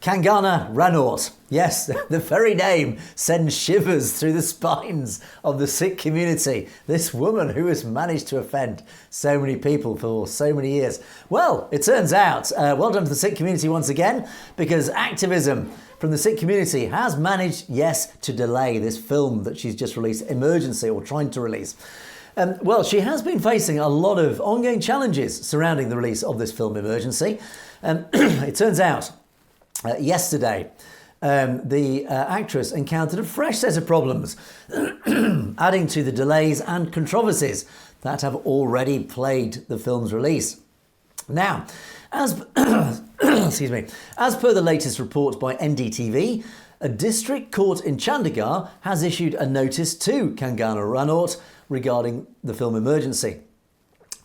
Kangana Ranaut. Yes, the very name sends shivers through the spines of the Sikh community. This woman who has managed to offend so many people for so many years. Well, it turns out, well done to the Sikh community once again, because activism from the Sikh community has managed, yes, to delay this film that she's just released, Emergency, or trying to release. Well, she has been facing a lot of ongoing challenges surrounding the release of this film, Emergency. It turns out, yesterday, the actress encountered a fresh set of problems, adding to the delays and controversies that have already plagued the film's release. Now, as excuse me, as per the latest report by NDTV, a district court in Chandigarh has issued a notice to Kangana Ranaut regarding the film Emergency.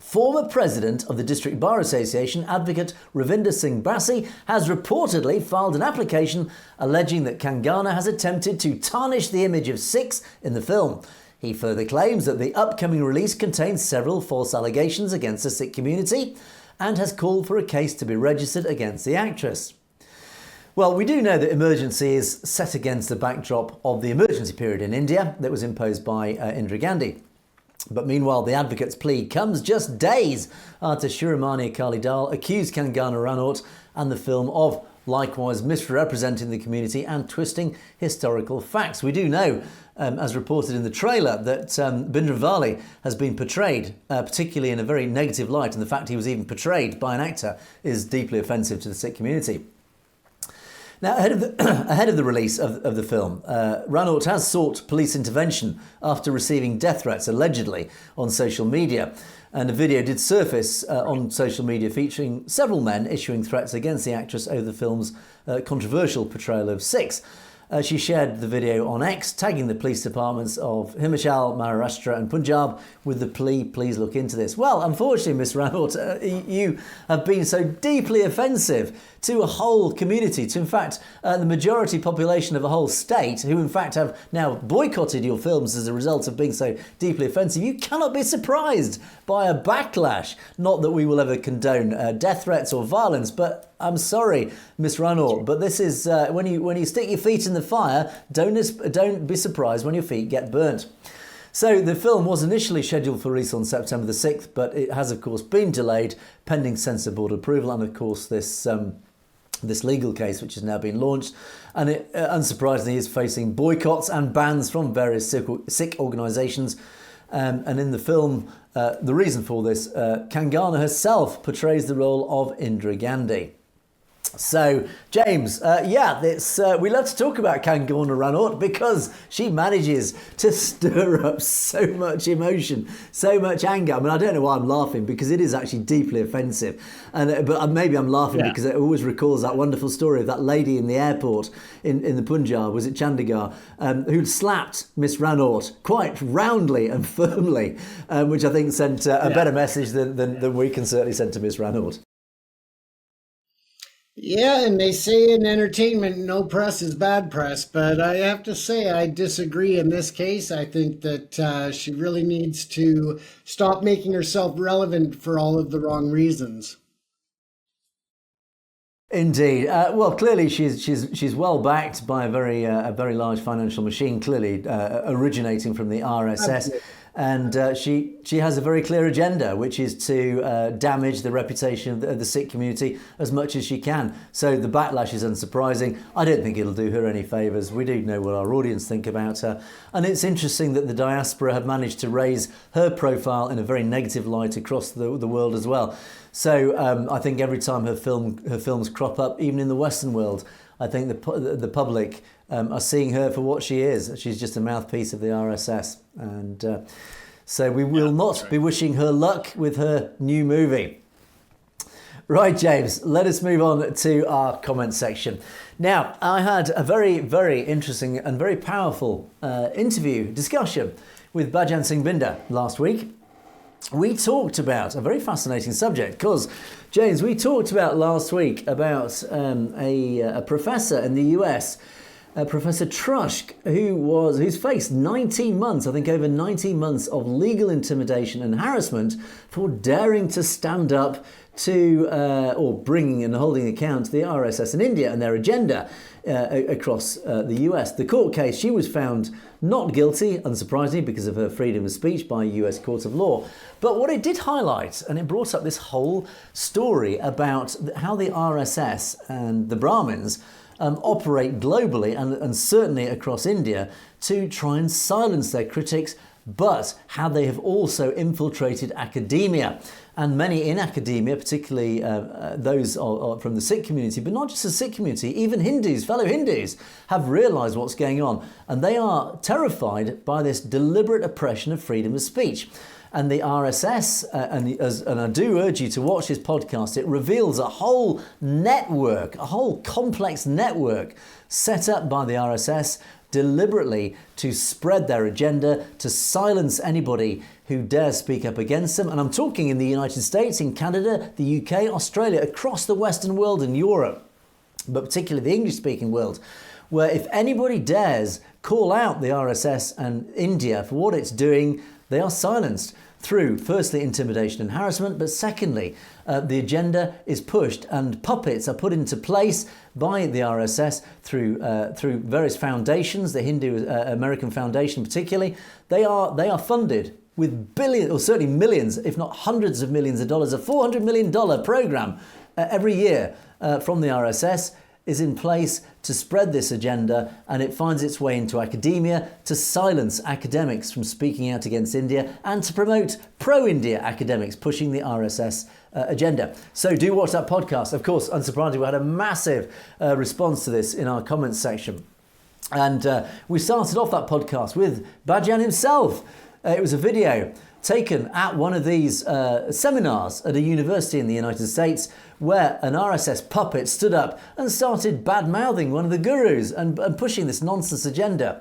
Former president of the District Bar Association, advocate Ravinder Singh Bassi, has reportedly filed an application alleging that Kangana has attempted to tarnish the image of Sikhs in the film. He further claims that the upcoming release contains several false allegations against the Sikh community and has called for a case to be registered against the actress. Well, we do know that emergency is set against the backdrop of the emergency period in India that was imposed by Indira Gandhi. But meanwhile, the advocate's plea comes just days after Shiromani Akali Dal accused Kangana Ranaut and the film of likewise misrepresenting the community and twisting historical facts. We do know, as reported in the trailer, that Bindravali has been portrayed, particularly in a very negative light, and the fact he was even portrayed by an actor is deeply offensive to the Sikh community. Now, ahead of the release of the film, Ranaut has sought police intervention after receiving death threats, allegedly, on social media. And a video did surface on social media featuring several men issuing threats against the actress over the film's controversial portrayal of Sikhs. She shared the video on X, tagging the police departments of Himachal, Maharashtra and Punjab with the plea, please look into this. Well, unfortunately, Miss Ranaut, you have been so deeply offensive to a whole community, to in fact the majority population of a whole state, who in fact have now boycotted your films as a result of being so deeply offensive. You cannot be surprised by a backlash. Not that we will ever condone death threats or violence, but I'm sorry, Miss Ranaut, but this is when you stick your feet in the fire, don't be surprised when your feet get burnt. So the film was initially scheduled for release on September the 6th, but it has of course been delayed pending censor board approval, and of course this legal case which has now been launched, and it unsurprisingly is facing boycotts and bans from various Sikh organisations. And in the film, the reason for this, Kangana herself portrays the role of Indira Gandhi. So, James, we love to talk about Kangana Ranaut because she manages to stir up so much emotion, so much anger. I mean, I don't know why I'm laughing, because it is actually deeply offensive. But maybe I'm laughing because it always recalls that wonderful story of that lady in the airport in the Punjab, was it Chandigarh, who'd slapped Miss Ranaut quite roundly and firmly, which I think sent a better message than we can certainly send to Miss Ranaut. Yeah, and they say in entertainment, no press is bad press, but I have to say I disagree in this case. I think that she really needs to stop making herself relevant for all of the wrong reasons. Indeed. Well, clearly she's well backed by a very large financial machine, clearly originating from the RSS. Absolutely. And she has a very clear agenda, which is to damage the reputation of the Sikh community as much as she can. So the backlash is unsurprising. I don't think it'll do her any favours. We do know what our audience think about her. And it's interesting that the diaspora have managed to raise her profile in a very negative light across the world as well. So I think every time her films crop up, even in the Western world, I think the public are seeing her for what she is. She's just a mouthpiece of the RSS. And so we will not be wishing her luck with her new movie. Right, James, let us move on to our comment section. Now, I had a very, very interesting and very powerful discussion with Bhajan Singh Binder last week. We talked about a very fascinating subject because, James, we talked about last week about a professor in the US, Professor Trushk, who's faced 19 months, I think over 19 months of legal intimidation and harassment for daring to stand up to or bringing and holding account to the RSS in India and their agenda across the US. The court case, she was found not guilty, unsurprisingly, because of her freedom of speech by a US court of law. But what it did highlight, and it brought up this whole story about how the RSS and the Brahmins operate globally and certainly across India to try and silence their critics, but how they have also infiltrated academia. And many in academia, particularly those from the Sikh community, but not just the Sikh community, even Hindus, fellow Hindus, have realised what's going on. And they are terrified by this deliberate oppression of freedom of speech. And the RSS, and I do urge you to watch this podcast, it reveals a whole network, a whole complex network set up by the RSS deliberately to spread their agenda, to silence anybody who dares speak up against them. And I'm talking in the United States, in Canada, the UK, Australia, across the Western world and Europe, but particularly the English-speaking world, where if anybody dares call out the RSS and India for what it's doing, they are silenced through, firstly, intimidation and harassment, but secondly, the agenda is pushed and puppets are put into place by the RSS through various foundations, the Hindu American Foundation particularly. They are funded with billions, or certainly millions, if not hundreds of millions of dollars. A $400 million program every year from the RSS is in place to spread this agenda, and it finds its way into academia to silence academics from speaking out against India and to promote pro-India academics pushing the RSS agenda. So do watch that podcast. Of course, unsurprisingly, we had a massive response to this in our comments section. And we started off that podcast with Bhajan himself. It was a video taken at one of these seminars at a university in the United States where an RSS puppet stood up and started bad-mouthing one of the gurus and pushing this nonsense agenda.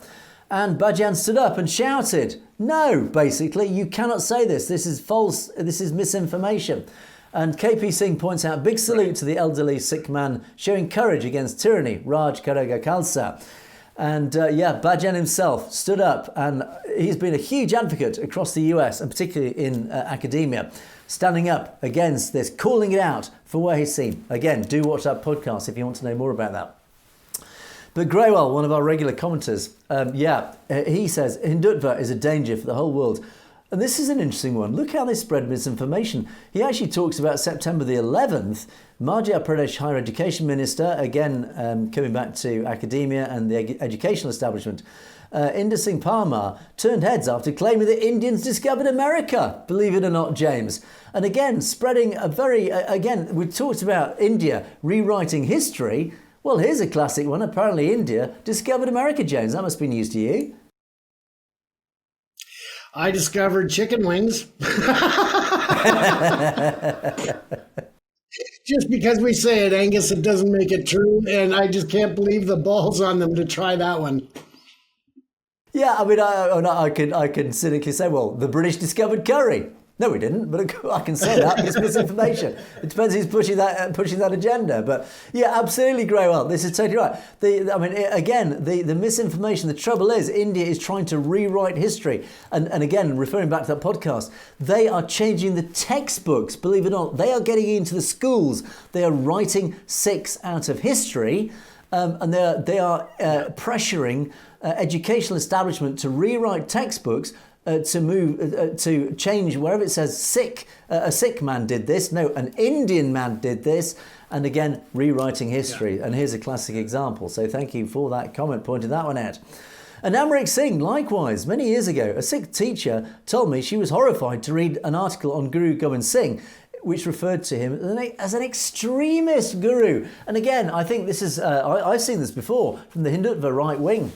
And Bhajan stood up and shouted, "No, basically, you cannot say this. This is false. This is misinformation." And KP Singh points out, big salute to the elderly Sikh man showing courage against tyranny, Raj Karega Khalsa. And Bhajan himself stood up, and he's been a huge advocate across the US and particularly in academia, standing up against this, calling it out for where he's seen. Again, do watch that podcast if you want to know more about that. But Graywell, one of our regular commenters, he says Hindutva is a danger for the whole world. And this is an interesting one. Look how they spread misinformation. He actually talks about September the 11th, Madhya Pradesh Higher Education Minister, again coming back to academia and the educational establishment, Inder Singh Parmar turned heads after claiming that Indians discovered America, believe it or not, James. And again, spreading a very, we talked about India rewriting history. Well, here's a classic one. Apparently India discovered America, James. That must be news to you. I discovered chicken wings. Just because we say it, Angus, it doesn't make it true. And I just can't believe the balls on them to try that one. Yeah, I mean, I can cynically say, well, the British discovered curry. No, we didn't, but I can say that. It's misinformation. It depends who's pushing that agenda. But yeah, absolutely, Graywell. This is totally right. The misinformation. The trouble is, India is trying to rewrite history. And again, referring back to that podcast, they are changing the textbooks. Believe it or not, they are getting into the schools. They are writing Sikhs out of history, and they are pressuring educational establishment to rewrite textbooks. To change wherever it says Sikh, a Sikh man did this. No, an Indian man did this. And again, rewriting history. Yeah. And here's a classic example. So thank you for that comment, pointing that one out. And Amrit Singh, likewise, many years ago, a Sikh teacher told me she was horrified to read an article on Guru Gobind Singh, which referred to him as an extremist guru. And again, I think this is, I've seen this before from the Hindutva right wing.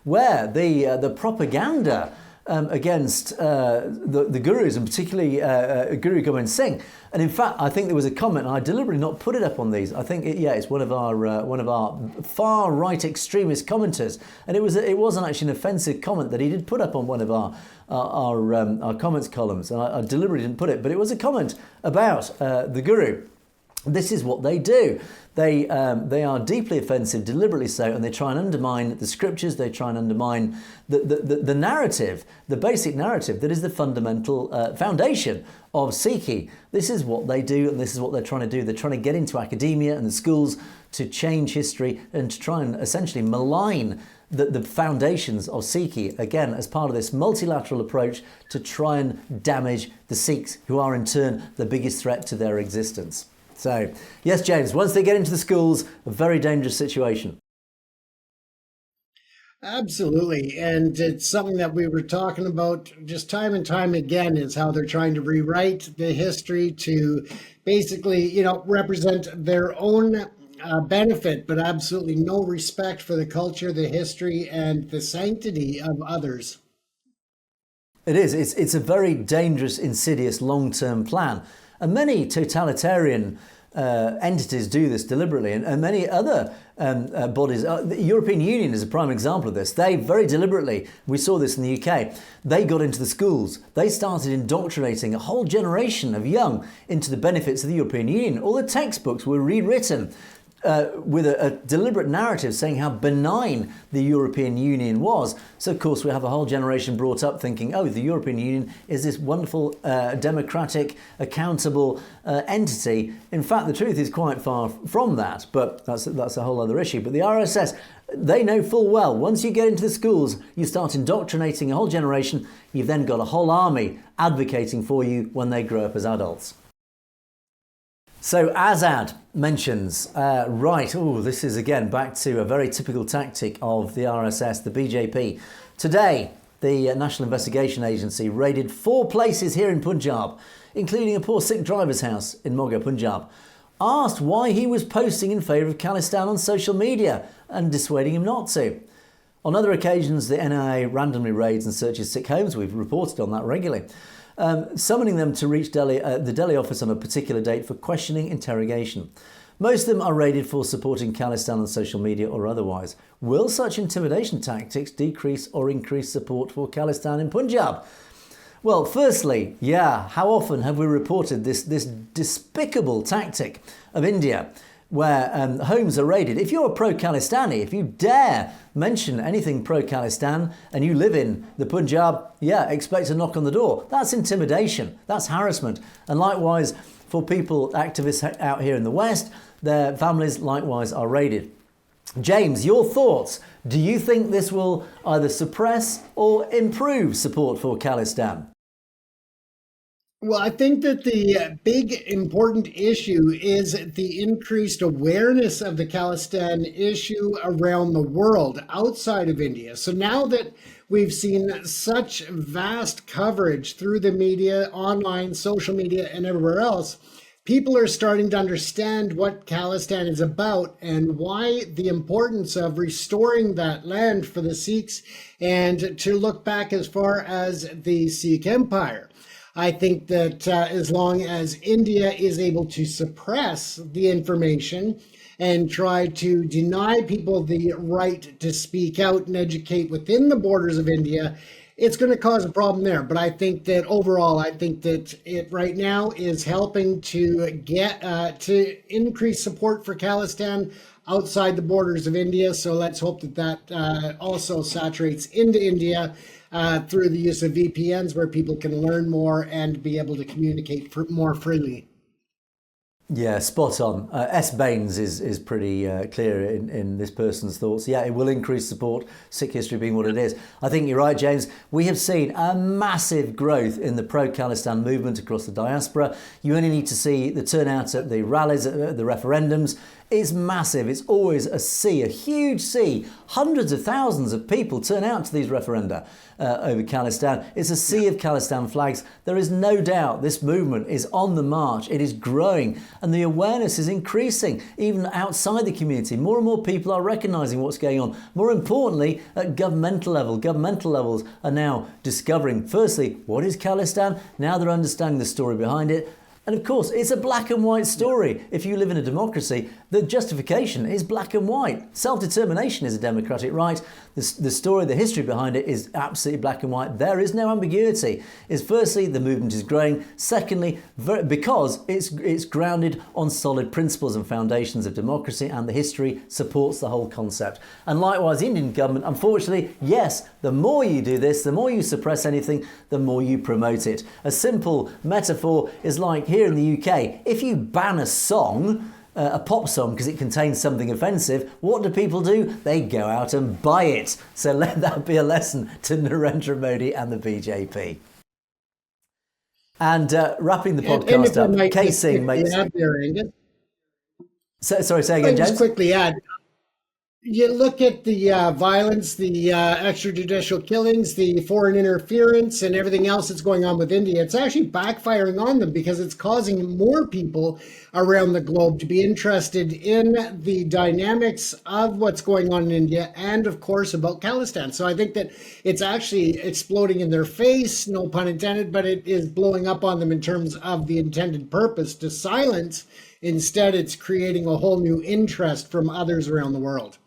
Where the propaganda against the gurus, and particularly Guru Gobind Singh, and in fact, I think there was a comment, and I deliberately not put it up on these. I think it's one of our far right extremist commenters, and it wasn't actually an offensive comment that he did put up on one of our comments columns, and I deliberately didn't put it, but it was a comment about the guru. This is what they do. They are deeply offensive, deliberately so, and they try and undermine the scriptures. They try and undermine the narrative, the basic narrative that is the fundamental foundation of Sikhi. This is what they do, and this is what they're trying to do. They're trying to get into academia and the schools to change history and to try and essentially malign the foundations of Sikhi, again, as part of this multilateral approach to try and damage the Sikhs, who are in turn the biggest threat to their existence. So, yes, James, once they get into the schools, a very dangerous situation. Absolutely. And it's something that we were talking about just time and time again, is how they're trying to rewrite the history to basically, represent their own benefit, but absolutely no respect for the culture, the history, and the sanctity of others. It is. It's a very dangerous, insidious, long-term plan. And many totalitarian entities do this deliberately, and many other bodies. The European Union is a prime example of this. They very deliberately, we saw this in the UK, they got into the schools. They started indoctrinating a whole generation of young into the benefits of the European Union. All the textbooks were rewritten with a deliberate narrative saying how benign the European Union was. So, of course, we have a whole generation brought up thinking, oh, the European Union is this wonderful, democratic, accountable entity. In fact, the truth is quite far from that, but that's a whole other issue. But the RSS, they know full well, once you get into the schools, you start indoctrinating a whole generation, you've then got a whole army advocating for you when they grow up as adults. So Azad mentions, this is again back to a very typical tactic of the RSS, the BJP. Today, the National Investigation Agency raided 4 places here in Punjab, including a poor Sikh driver's house in Moga, Punjab. Asked why he was posting in favour of Khalistan on social media and dissuading him not to. On other occasions, the NIA randomly raids and searches Sikh homes. We've reported on that regularly. Summoning them to reach the Delhi office on a particular date for questioning interrogation. Most of them are raided for supporting Khalistan on social media or otherwise. Will such intimidation tactics decrease or increase support for Khalistan in Punjab? Well, firstly, how often have we reported this despicable tactic of India where homes are raided? If you're a pro-Khalistani, if you dare mention anything pro-Khalistan and you live in the Punjab, expect a knock on the door. That's intimidation. That's harassment. And likewise, for people, activists out here in the West, their families likewise are raided. James, your thoughts? Do you think this will either suppress or improve support for Khalistan? Well, I think that the big important issue is the increased awareness of the Khalistan issue around the world outside of India. So now that we've seen such vast coverage through the media, online, social media, and everywhere else, people are starting to understand what Khalistan is about and why the importance of restoring that land for the Sikhs and to look back as far as the Sikh Empire. I think that as long as India is able to suppress the information and try to deny people the right to speak out and educate within the borders of India, it's going to cause a problem there. But I think that overall, it right now is helping to get to increase support for Khalistan outside the borders of India. So let's hope that also saturates into India through the use of VPNs, where people can learn more and be able to communicate more freely. Yeah, spot on. S. Baines is pretty clear in this person's thoughts. Yeah, it will increase support, Sikh history being what it is. I think you're right, James. We have seen a massive growth in the pro-Khalistan movement across the diaspora. You only need to see the turnout at the rallies, at the referendums. It's massive. It's always a huge sea. Hundreds of thousands of people turn out to these referenda over Khalistan. It's a sea of Khalistan flags. There is no doubt this movement is on the march. It is growing and the awareness is increasing even outside the community. More and more people are recognising what's going on. More importantly, at governmental levels are now discovering, firstly, what is Khalistan? Now they're understanding the story behind it. And of course, it's a black and white story. If you live in a democracy, the justification is black and white. Self-determination is a democratic right. The story, the history behind it is absolutely black and white. There is no ambiguity. Is firstly, the movement is growing. Secondly, because it's grounded on solid principles and foundations of democracy, and the history supports the whole concept. And likewise, the Indian government, unfortunately, yes, the more you do this, the more you suppress anything, the more you promote it. A simple metaphor is like here in the UK, if you ban a song, a pop song, because it contains something offensive, what do people do? They go out and buy it. So let that be a lesson to Narendra Modi and the BJP. And wrapping the podcast up, Casing makes... Sorry, say again, James? Just quickly add, you look at the violence, the extrajudicial killings, the foreign interference, and everything else that's going on with India. It's actually backfiring on them because it's causing more people around the globe to be interested in the dynamics of what's going on in India and, of course, about Khalistan. So I think that it's actually exploding in their face, no pun intended, but it is blowing up on them in terms of the intended purpose to silence. Instead, it's creating a whole new interest from others around the world.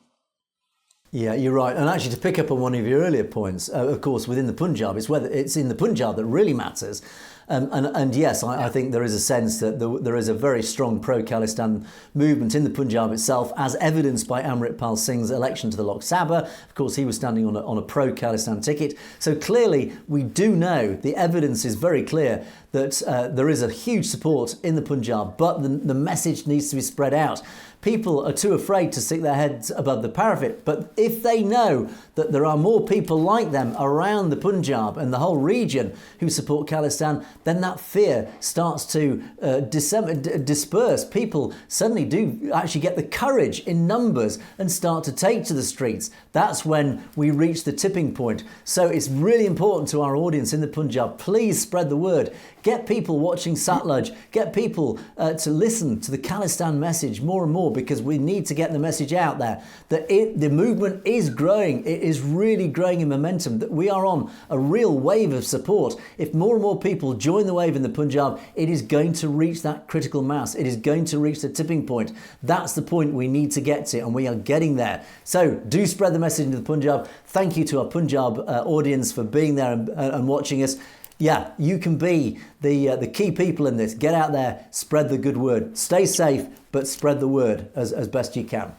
Yeah, you're right. And actually, to pick up on one of your earlier points, of course, within the Punjab, it's whether it's in the Punjab that really matters. And yes, I think there is a sense that there is a very strong pro-Khalistan movement in the Punjab itself, as evidenced by Amritpal Singh's election to the Lok Sabha. Of course, he was standing on a pro-Khalistan ticket. So clearly, we do know, the evidence is very clear that there is a huge support in the Punjab, but the message needs to be spread out. People are too afraid to stick their heads above the parapet, but if they know that there are more people like them around the Punjab and the whole region who support Khalistan, then that fear starts to disperse. People suddenly do actually get the courage in numbers and start to take to the streets. That's when we reach the tipping point. So it's really important to our audience in the Punjab, please spread the word. Get people watching Satluj, get people to listen to the Khalistan message more and more, because we need to get the message out there that the movement is growing. It is really growing in momentum, that we are on a real wave of support. If more and more people join the wave in the Punjab, it is going to reach that critical mass. It is going to reach the tipping point. That's the point we need to get to, and we are getting there. So do spread the message into the Punjab. Thank you to our Punjab audience for being there and watching us. Yeah, you can be the key people in this. Get out there, spread the good word. Stay safe, but spread the word as best you can.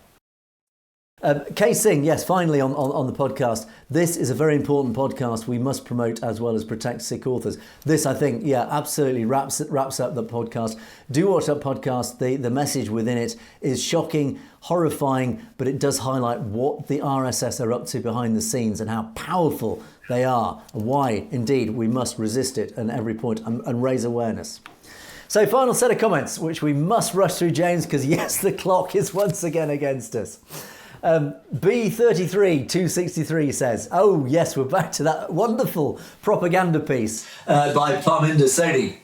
Kay Singh, yes, finally on the podcast. This is a very important podcast we must promote as well as protect Sikh authors. This, I think, yeah, absolutely wraps up the podcast. Do watch that podcast. The message within it is shocking, horrifying, but it does highlight what the RSS are up to behind the scenes and how powerful they are, and why, indeed, we must resist it at every point and raise awareness. So, final set of comments, which we must rush through, James, because yes, the clock is once again against us. B33-263 says, oh yes, we're back to that wonderful propaganda piece by Parminder Sodhi,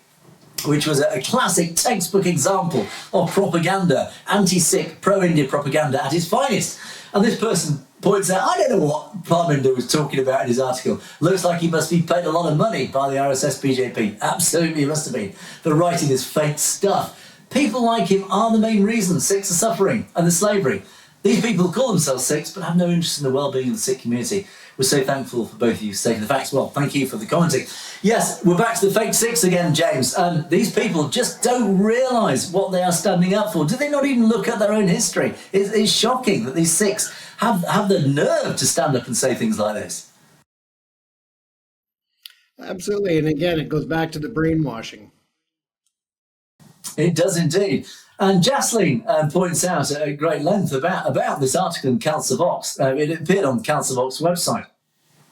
which was a classic textbook example of propaganda, anti-Sikh, pro-India propaganda at its finest. And this person points out, I don't know what Parminder was talking about in his article. Looks like he must be paid a lot of money by the RSS BJP. Absolutely, he must have been, for writing this fake stuff. People like him are the main reason Sikhs are suffering and the slavery. These people call themselves Sikhs but have no interest in the well-being of the Sikh community. We're so thankful for both of you stating the facts. Well, thank you for the commenting. Yes, we're back to the fake Sikhs again, James. These people just don't realise what they are standing up for. Do they not even look at their own history? It's shocking that these Sikhs have the nerve to stand up and say things like this. Absolutely. And again, it goes back to the brainwashing. It does indeed. And Jaslyn points out at great length about this article in Khalsa Vox. It appeared on Khalsa Vox website.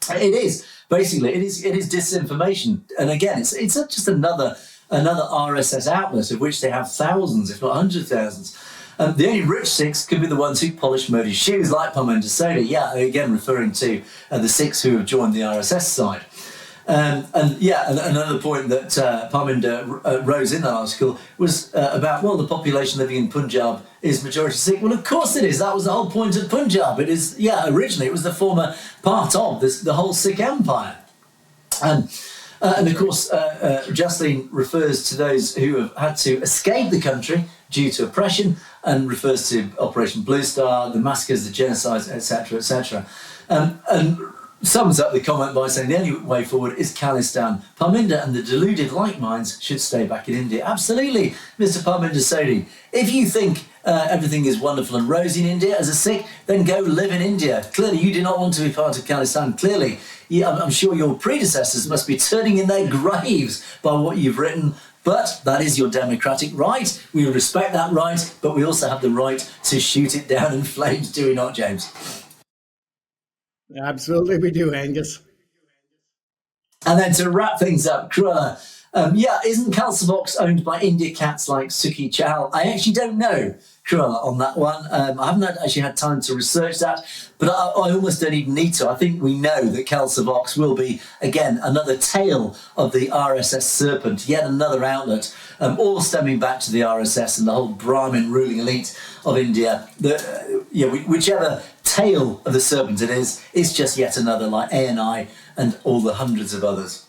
It is disinformation, and again, it's just another RSS outlet of which they have thousands, if not hundreds of thousands. The only rich Sikhs could be the ones who polish Modi's shoes, like Parminder Sodhi. Yeah, again referring to the Sikhs who have joined the RSS side. Another point that Parminder rose in that article was about, well, the population living in Punjab is majority Sikh. Well, of course it is. That was the whole point of Punjab. It is, originally it was the former part of the whole Sikh empire. And of course, Jaslyn refers to those who have had to escape the country due to oppression and refers to Operation Blue Star, the massacres, the genocides, etc., etc. And sums up the comment by saying the only way forward is Khalistan. Parminder and the deluded like minds should stay back in India. Absolutely, Mr. Parminder Sodhi. If you think everything is wonderful and rosy in India as a Sikh, then go live in India. Clearly, you do not want to be part of Khalistan. Clearly, I'm sure your predecessors must be turning in their graves by what you've written. But that is your democratic right. We respect that right, but we also have the right to shoot it down in flames, do we not, James? Absolutely, we do, Angus. And then to wrap things up, Cruella, isn't Khalsa Vox owned by India cats like Suki Chahal? I actually don't know, Cruella, on that one. I haven't actually had time to research that, but I almost don't even need to. I think we know that Khalsa Vox will be, again, another tail of the RSS serpent, yet another outlet, all stemming back to the RSS and the whole Brahmin ruling elite of India. Whichever tail of the serpent it is, it's just yet another like ANI and all the hundreds of others.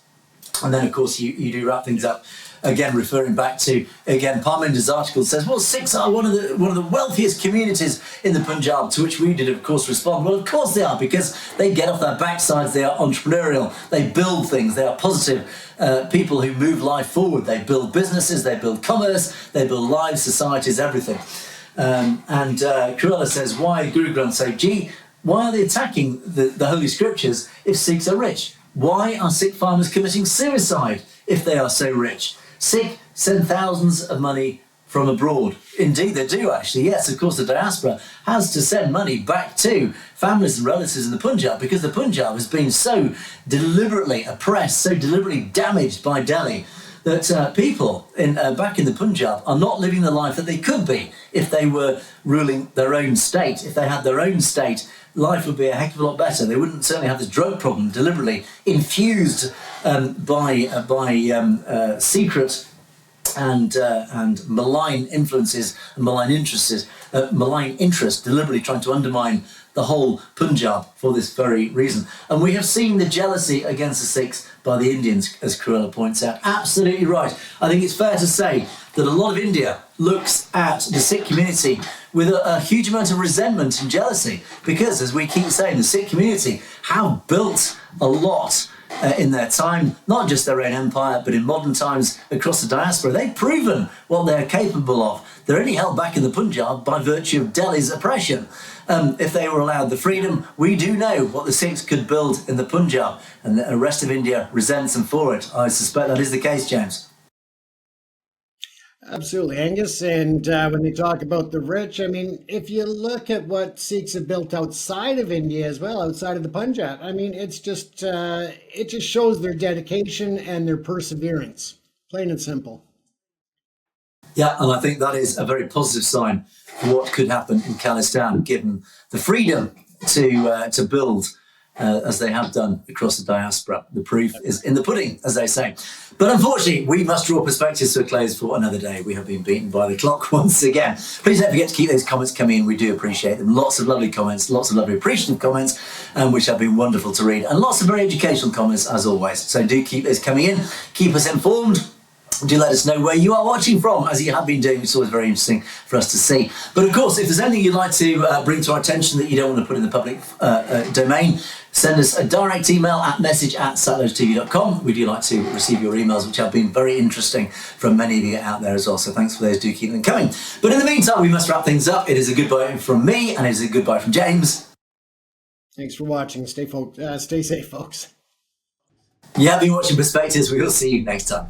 And then, of course, you do wrap things up again, referring back to, again, Parminder's article says, well, Sikhs are one of the wealthiest communities in the Punjab, to which we did, of course, respond, well, of course they are, because they get off their backsides, they are entrepreneurial, they build things, they are positive people who move life forward. They build businesses, they build commerce, they build lives, societies, everything. And Cruella says, why, Guru Granth Sahib Ji, why are they attacking the Holy Scriptures if Sikhs are rich? Why are Sikh farmers committing suicide if they are so rich? Sikh send thousands of money from abroad. Indeed, they do, actually. Yes, of course, the diaspora has to send money back to families and relatives in the Punjab, because the Punjab has been so deliberately oppressed, so deliberately damaged by Delhi, that people back in the Punjab are not living the life that they could be if they were ruling their own state. If they had their own state, life would be a heck of a lot better. They wouldn't certainly have this drug problem deliberately infused by secret and malign influences and malign interests deliberately trying to undermine the whole Punjab for this very reason. And we have seen the jealousy against the Sikhs by the Indians, as Cruella points out. Absolutely right. I think it's fair to say that a lot of India looks at the Sikh community with a huge amount of resentment and jealousy, because, as we keep saying, the Sikh community have built a lot in their time, not just their own empire, but in modern times across the diaspora. They've proven what they're capable of. They're only held back in the Punjab by virtue of Delhi's oppression. If they were allowed the freedom, we do know what the Sikhs could build in the Punjab, and the rest of India resents them for it. I suspect that is the case, James. Absolutely, Angus. And when they talk about the rich, I mean, if you look at what Sikhs have built outside of India as well, outside of the Punjab, I mean, it just shows their dedication and their perseverance, plain and simple. Yeah, and I think that is a very positive sign for what could happen in Khalistan, given the freedom to build as they have done across the diaspora. The proof is in the pudding, as they say. But unfortunately, we must draw perspectives to a close for another day. We have been beaten by the clock once again. Please don't forget to keep those comments coming in. We do appreciate them. Lots of lovely comments, lots of lovely appreciative comments, which have been wonderful to read. And lots of very educational comments, as always. So do keep those coming in. Keep us informed. Do let us know where you are watching from, as you have been doing. It's always very interesting for us to see. But of course, if there's anything you'd like to bring to our attention that you don't want to put in the public domain, send us a direct email at message@satellotetv.com. We do like to receive your emails, which have been very interesting from many of you out there as well. So thanks for those. Do keep them coming. But in the meantime, we must wrap things up. It is a goodbye from me, and it is a goodbye from James. Thanks for watching. Stay safe, folks. You have been watching Perspectives. We will see you next time.